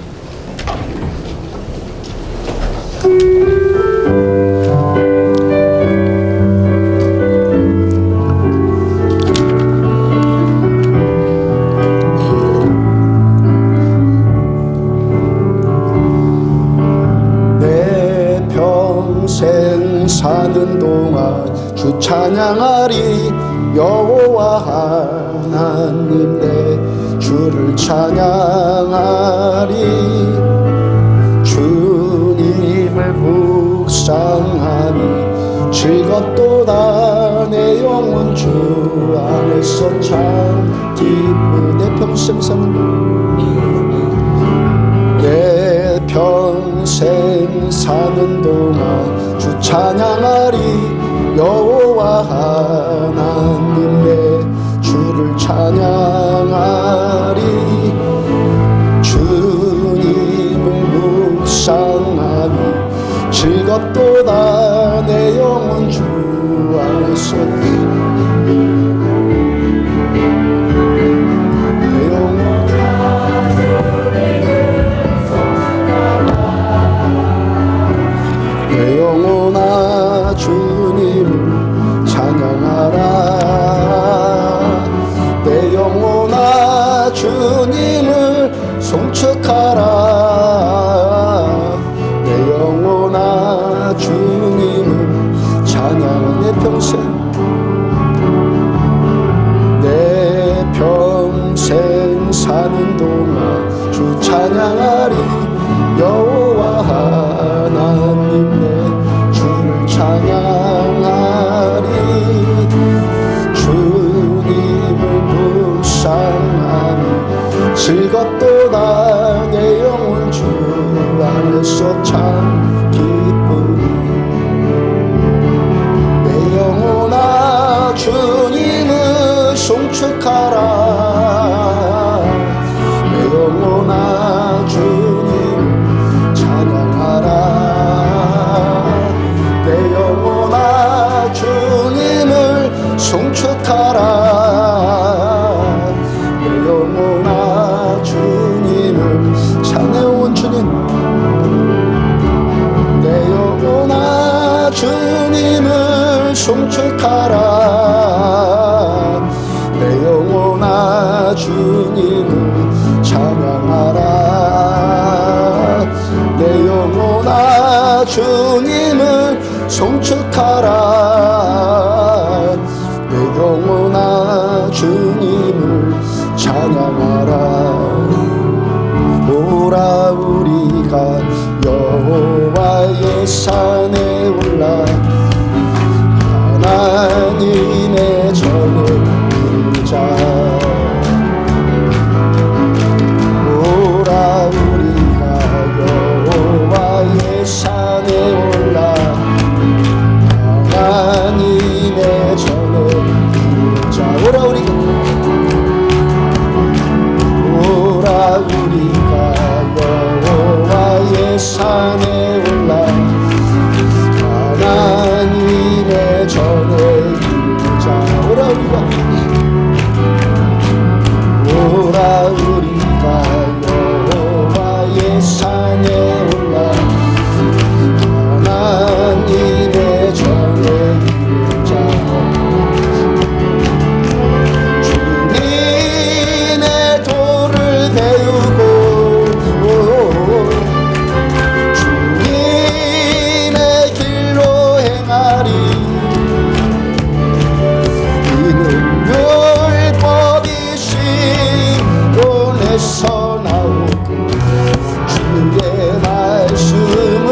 내 평생 사는 동안 주 찬양하리. 여호와 하나님 내 주를 찬양하리. 주님을 묵상하니 즐겁도다. 내 영혼 주 안에서 참 기쁘. 내 평생 사는 내 평생 사는 동안 주 찬양하리. 여호와 하나님 내 주를 찬양하리. 주님을 묵상하니 즐겁도다. 내 영혼 주 안에서 내 영혼아 주님을 찬양하라. 찬양하리 여호와 하나님 내 주를 찬양하리 주님을 묵상하니 즐겁도다 내 영혼 주 안에서 참 기쁘니 내 영혼아 주님을 송축하라 내 영혼아 주님 찬양하라 내 영혼아 주님을 송축하라 내 영혼아 주님을 찬양온 주님 내 영혼아 주님을 송축하라 내 영혼아 주님을 찬양하라 내 영혼아 주님을 송축하라 내 영혼아 주님을 찬양하라 오라 우리가 여호와의 산에 올라 하나님의 전을 이루자 오라 우리가 여호와의 산에 올라 하나님의 전을 이루자 오라 우리가 여호와의 산에 올라 하나님의 전에 이르자 오라 우리가 여호와의 산에 올라 하나님의 전에 이르자 주님의 도를 배우고 주님의 길로 행하리 이는 율법이 시온에서 나오고 주의 말씀은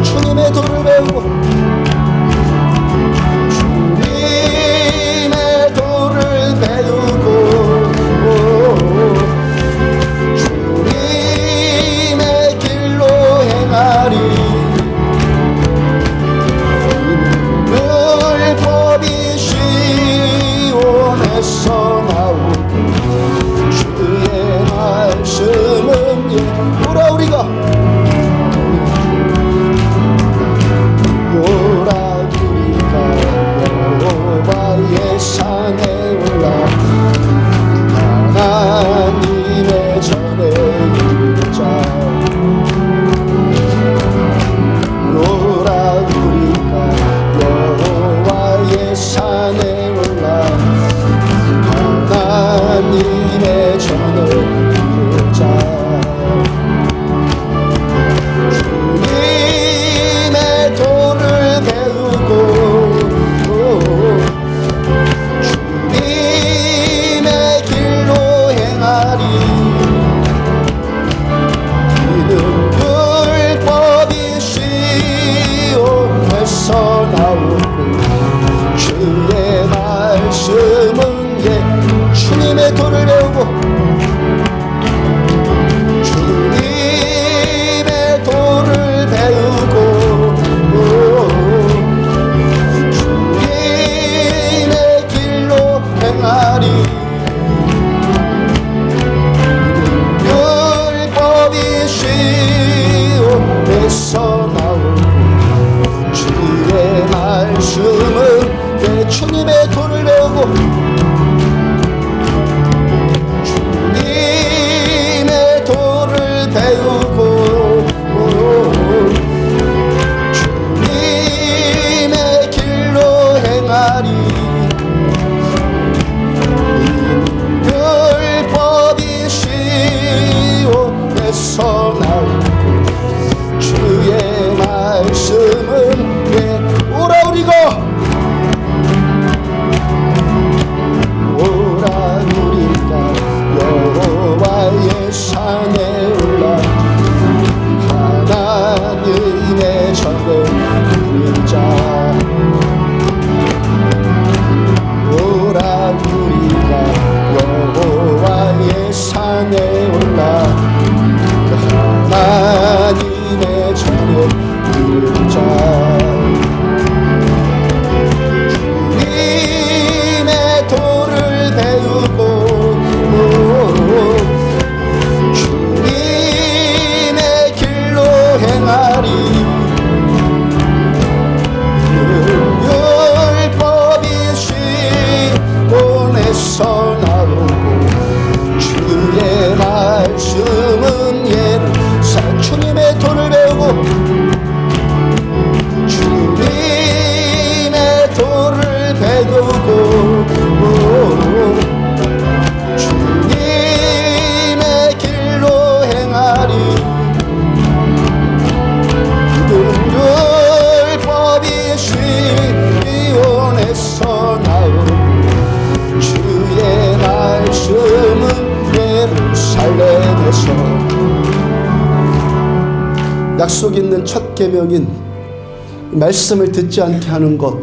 주님의 도를 배우고 주님의 도를 배우고 주님의 길로 행하리 율법이 시온에서 나오고 주의 말씀은 오라 우리가 여호와의 산에 올라 하나님의 전에 이르자 오라 우리가 여호와의 산에 올라 하나님의 전에 이르자 주님의 도를 배우고 주님의 길로 행하리 이는 율법이 시온에서 나오고 주의 말씀은 주님의 도를 배우고 주님의 도를 배우고 주님의 길로 행하리 율법이 시온에서 나오고 주의 말씀은 주님의 도를 배우고 주님의 도를 배우고 주님의 길로 행하리 율법이 시온에서 나오고 주의 말씀은 오라 우리가 여호와의 산 약속 있는 첫 계명인 말씀을 듣지 않게 하는 것,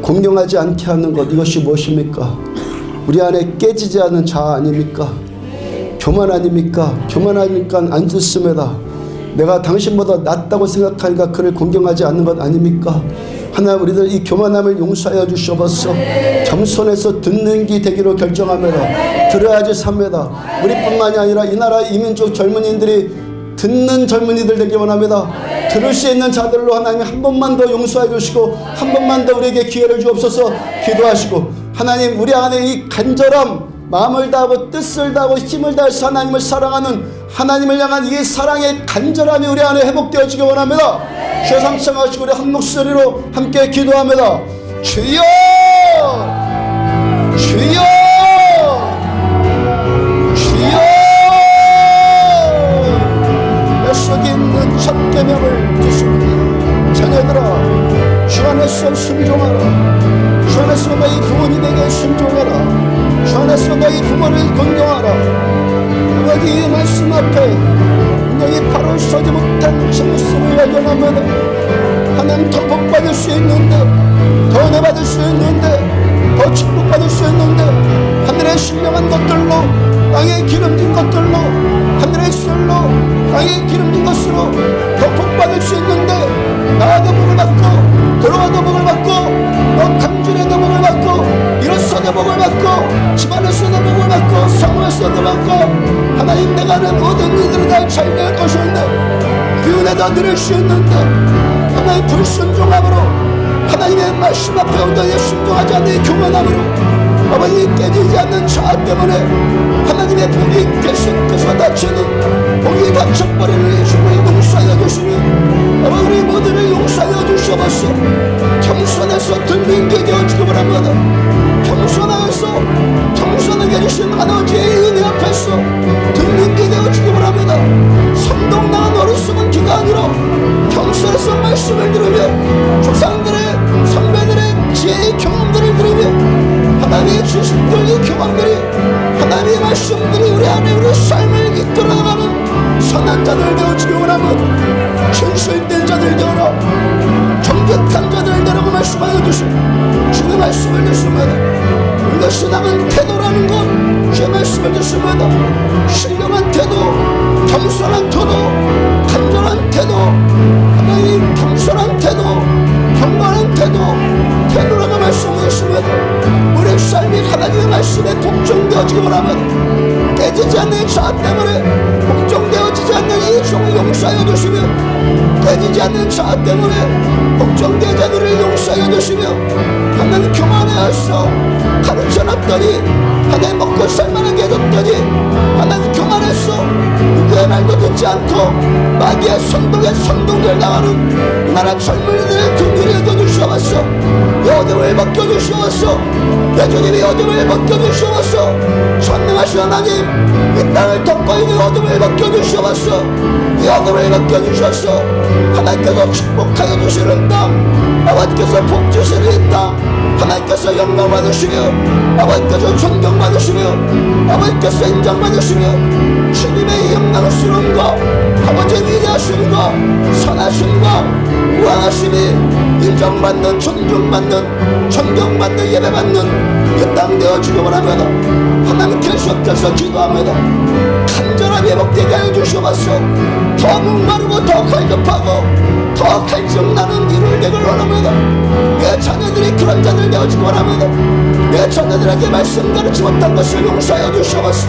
공경하지 않게 하는 것, 이것이 무엇입니까? 우리 안에 깨지지 않는 자아 아닙니까? 교만 아닙니까? 교만하니까 안 듣습니다. 내가 당신보다 낫다고 생각하니까 그를 공경하지 않는 것 아닙니까? 하나님, 우리들 이 교만함을 용서하여 주시옵소서. 겸손해서 듣는 기 되기로 결정합니다. 들어야지 삽니다. 우리뿐만이 아니라 이 나라 이민족 젊은이들이 듣는 젊은이들 되기 원합니다. 들을 수 있는 자들로 하나님 한 번만 더 용서해 주시고 한 번만 더 우리에게 기회를 주옵소서. 기도하시고 하나님, 우리 안에 이 간절함, 마음을 다하고 뜻을 다하고 힘을 다해서 하나님을 사랑하는 하나님을 향한 이 사랑의 간절함이 우리 안에 회복되어지기 원합니다. 주여 삼창하시고 우리 한 목소리로 함께 기도합니다. 주여! 주여! 주여! 약속이 있는 첫 계명을 두십니다. 자녀들아, 주 안에서 순종하라. 주 안에서 너희 부모님에게 순종하라. 주 안에서 너희 부모를 존경하라. 아버지, 이 말씀 앞에 너희 바로 서지 못한 제 모습을 발견합니다. 하나님, 더 복받을 수 있는데, 더 은혜 받을 수 있는데, 더 축복받을 수 있는데, 하늘의 신령한 것들로, 땅에 기름진 것들로, 하늘의 술로, 땅에 기름진 것으로 더 복받을 수 있는데, 나와도 복을 받고 들어와도 복을 받고 너 강준에도 복을 받고 일어서도 복을 받고 집안에서도 복을 받고 성에서도 받고 하나님, 내가 하는 모든 일들이 다 잘 될 것인데 그 은혜도 누릴 수 있는데 하나님 불순종함으로 하나님의 말씀 앞에 온전히 순종하지 않는 교만함으로 아버지, 깨지지 않는 자아 때문에 하나님의 복이 계속해서 닫히는 복이 닫혀버리는 이 주를 용서하여 주시니 아버지, 우리 모두를 용서하여 주시옵소서. 겸손해서 듣는 게 되어지기 바랍니다. 겸손하게 해주신 아버지의 은혜 앞에서 듣는 게 되어지기 바랍니다. 선동나간 어리석은 기가 아니라 겸손해서 말씀을 들으며 조상들의 선배들의 지혜의 경험들을 들으며 하나님의 지식들, 이 경험들이 하나님의 말씀들이 우리 안에 우리 삶을 이끌어나가는 선한 자들 되어지기 원하면 진실된 자들 되어라. 정직한 자들 되라고 말씀하여 주신 주의 말씀을 듣습니다. 우리가 신앙은 태도라는 것, 주의 말씀을 듣습니다. 신령한 태도, 겸손한 태도, 간절한 태도, 하나님 겸손한 태도, 경건한 태도, 태도라고 말씀하셨습니다. 우리 삶이 하나님의 말씀에 복종되어지기 원하면 깨지지 않는 자아 때문에 복종되어지지 않는 이 종을 용서하여 주시며 깨지지 않는 자아 때문에 복종되지 않는 우리를 용서하여 주시며 하나님, 교만해서 가르쳐놨더니 하나님 먹고 살만하게 해줬더니 하나님 교만해서 누구의 말도 듣지 않고 마귀의 선동에 나가는 나라 젊은이들의 등줄이 여겨주시옵소서. 어둠을 벗겨주시옵소서. 내 주님이 어둠을 벗겨주시옵소서. 전능하신 하나님, 이 땅을 덮고 있는 어둠을 벗겨주시옵소서. 이 어둠을 벗겨주셔서 하나님께서 축복하여 주시는 땅, 아버지께서 복 주시는 이 땅, 하나님께서 영광 받으시며 아버지께서 존경 받으시며 아버지께서 인정 받으시며 주님의 영광스러움과 아버지의 위대하심과 선하심과 우아하심이 인정받는, 존중받는, 존경받는, 예배받는 이 땅 되어주기 원합니다. 하나님, 계속해서 기도합니다. 간절함이 회복되게 하여 주시옵소서. 더 목마르고 더 갈급하고 더 갈증나는 일을 되길 원합니다. 내 자녀들이 그런 자들 되어지기 원합니다. 내 자녀들에게 말씀 가르치 못한 것을 용서하여 주시옵소서.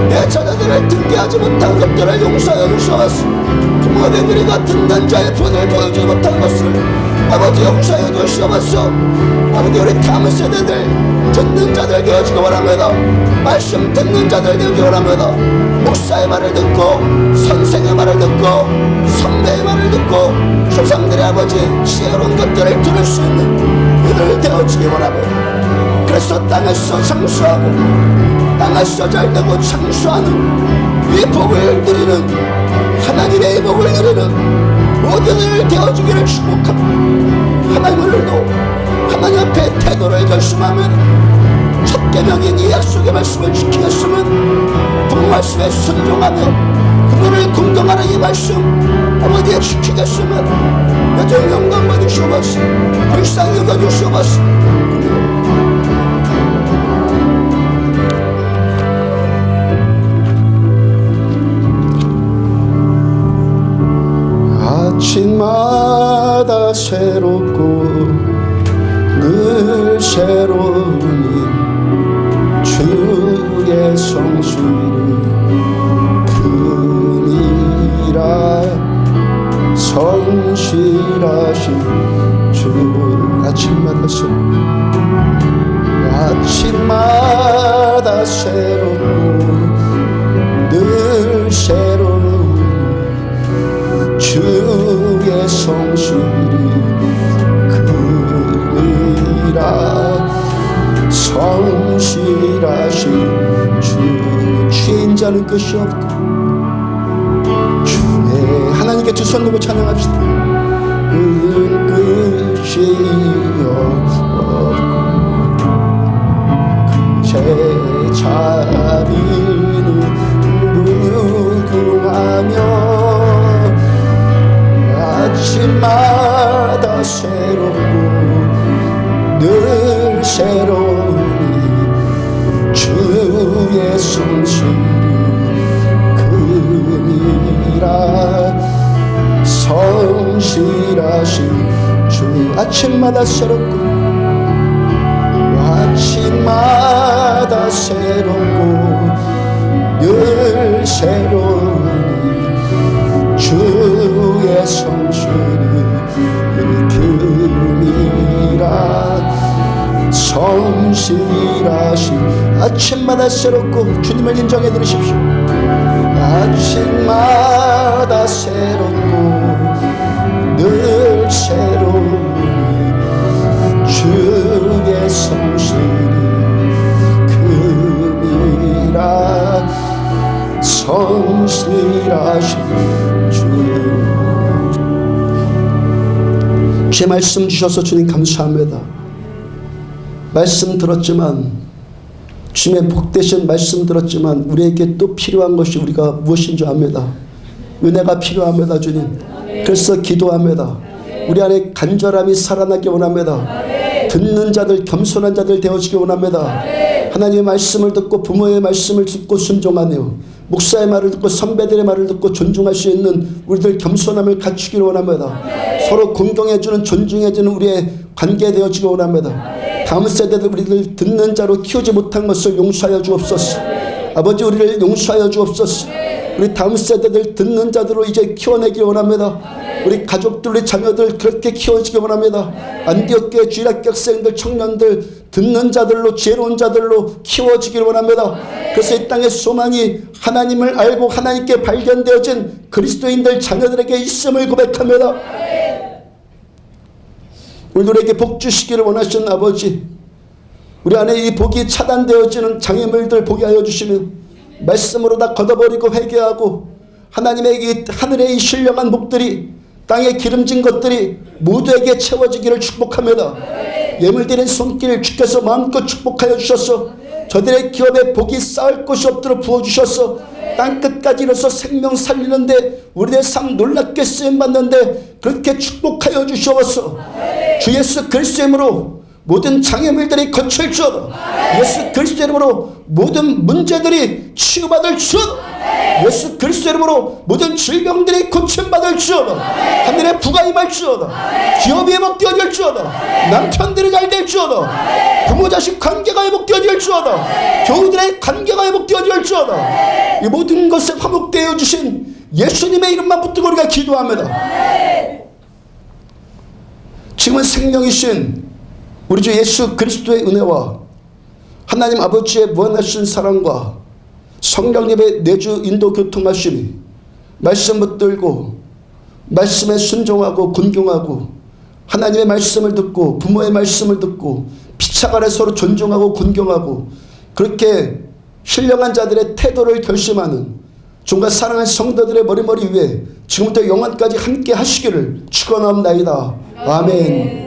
내 자녀들을 듣게 하지 못한 것들을 용서하여 주시옵소서. 부모들이 듣는 자의 본을 보여주지 못한 것을 아버지 용서하여 주시옵소서. 아버지, 우리 다음 세대들 듣는 자들 되어지기 원합니다. 말씀 듣는 자들 되어지기 원합니다. 목사의 말을 듣고 선생의 말을 듣고 선배의 말을 듣고 조상들의 아버지 지혜로운 것들을 들을 수 있는 이들 되어지기 원합니다. 그래서 땅에서 장수하고 땅에서 잘되고 장수하는 이 복을 누리는 하나님의 복을 누리는 모두들 되어주기를 축복합니다. 하나님, 오늘도 하나님 앞에 태도를 결심하면 첫 계명인 이 약속의 말씀을 지키겠으면 그 말씀에 순종하며 그 그분을 공경하는 이 말씀 아버지의 지키겠으면 여전 영광 받으시옵소서. 불쌍히 여겨주시옵소서. 아침마다 새롭고 늘 새로우니 주의 성수를 그니라. 성실하신 주. 아침마다 아침마다 새롭고 늘 새로운 주의 성수를 그니라. 성실하신 주. 주인 자는 끝이 없고 주의 하나님께 두 손 놓고 찬양합시다. 끝이 없고 제자비는 무궁하며 아침마다 새롭고 늘 새로우니 주의 성수를 그니라. 성실하신 주. 아침마다 새롭고 아침마다 새롭고 늘 새로우니 주의 성수를 그니라. 성실하신 아침마다 새롭고 주님을 인정해 드리십시오. 아침마다 새롭고 늘 새로운 주의 성수를 그니라. 성실하신 주. 주의 말씀 주셔서 주님 감사합니다. 말씀 들었지만 주님의 복되신 말씀 들었지만 우리에게 또 필요한 것이 우리가 무엇인 줄 압니다. 은혜가 필요합니다. 주님. 그래서 기도합니다. 우리 안에 간절함이 살아나기 원합니다. 듣는 자들, 겸손한 자들 되어지기 원합니다. 하나님의 말씀을 듣고 부모의 말씀을 듣고 순종하며 목사의 말을 듣고 선배들의 말을 듣고 존중할 수 있는 우리들 겸손함을 갖추기를 원합니다. 서로 공경해주는 존중해주는 우리의 관계 되어지기 원합니다. 다음 세대들 우리들 듣는 자로 키우지 못한 것을 용서하여 주옵소서. 아버지 우리를 용서하여 주옵소서. 우리 다음 세대들 듣는 자들로 이제 키워내기 원합니다. 우리 가족들, 우리 자녀들 그렇게 키워지기 원합니다. 안디옥교회 주일학교 학생들, 청년들 듣는 자들로 지혜로운 자들로 키워지기를 원합니다. 그래서 이 땅의 소망이 하나님을 알고 하나님께 발견되어진 그리스도인들 자녀들에게 있음을 고백합니다. 우리들에게 복 주시기를 원하시는 아버지, 우리 안에 이 복이 차단되어지는 장애물들 보게 하여 주시며 말씀으로 다 걷어버리고 회개하고 하나님의 이 하늘의 이 신령한 복들이 땅에 기름진 것들이 모두에게 채워지기를 축복합니다. 예물드린 손길 주께서 마음껏 축복하여 주셔서 저들의 기업에 복이 쌓을 곳이 없도록 부어주셔서 땅끝까지 이르러서 생명 살리는데 우리의 삶 놀랍게 쓰임받는데 그렇게 축복하여 주시옵소서. 주 예수 그리스도의 이름으로 모든 장애물들이 거칠지어다. 예수 그리스도의 이름으로 모든 문제들이 치유받을 지어다. 예수 그리스도의 이름으로 모든 질병들이 고침받을 지어다. 하늘의 부가 임할 지어다. 기업이 회복되어질 지어다. 남편들이 잘 될 지어다. 부모 자식 관계가 회복되어질 지어다. 교우들의 관계가 회복되어질 지어다. 이 모든 것에 화목되어 주신 예수님의 이름만 붙들고 우리가 기도합니다. 지금은 생명이신 우리 주 예수 그리스도의 은혜와 하나님 아버지의 무한하신 사랑과 성령님의 내주 인도 교통하심이 말씀 붙들고 말씀에 순종하고 군경하고 하나님의 말씀을 듣고 부모의 말씀을 듣고 피차 아래 서로 존중하고 군경하고 그렇게 신령한 자들의 태도를 결심하는 종과 사랑하는 성도들의 머리머리 위에 지금부터 영원까지 함께 하시기를 축원합니다. 아멘.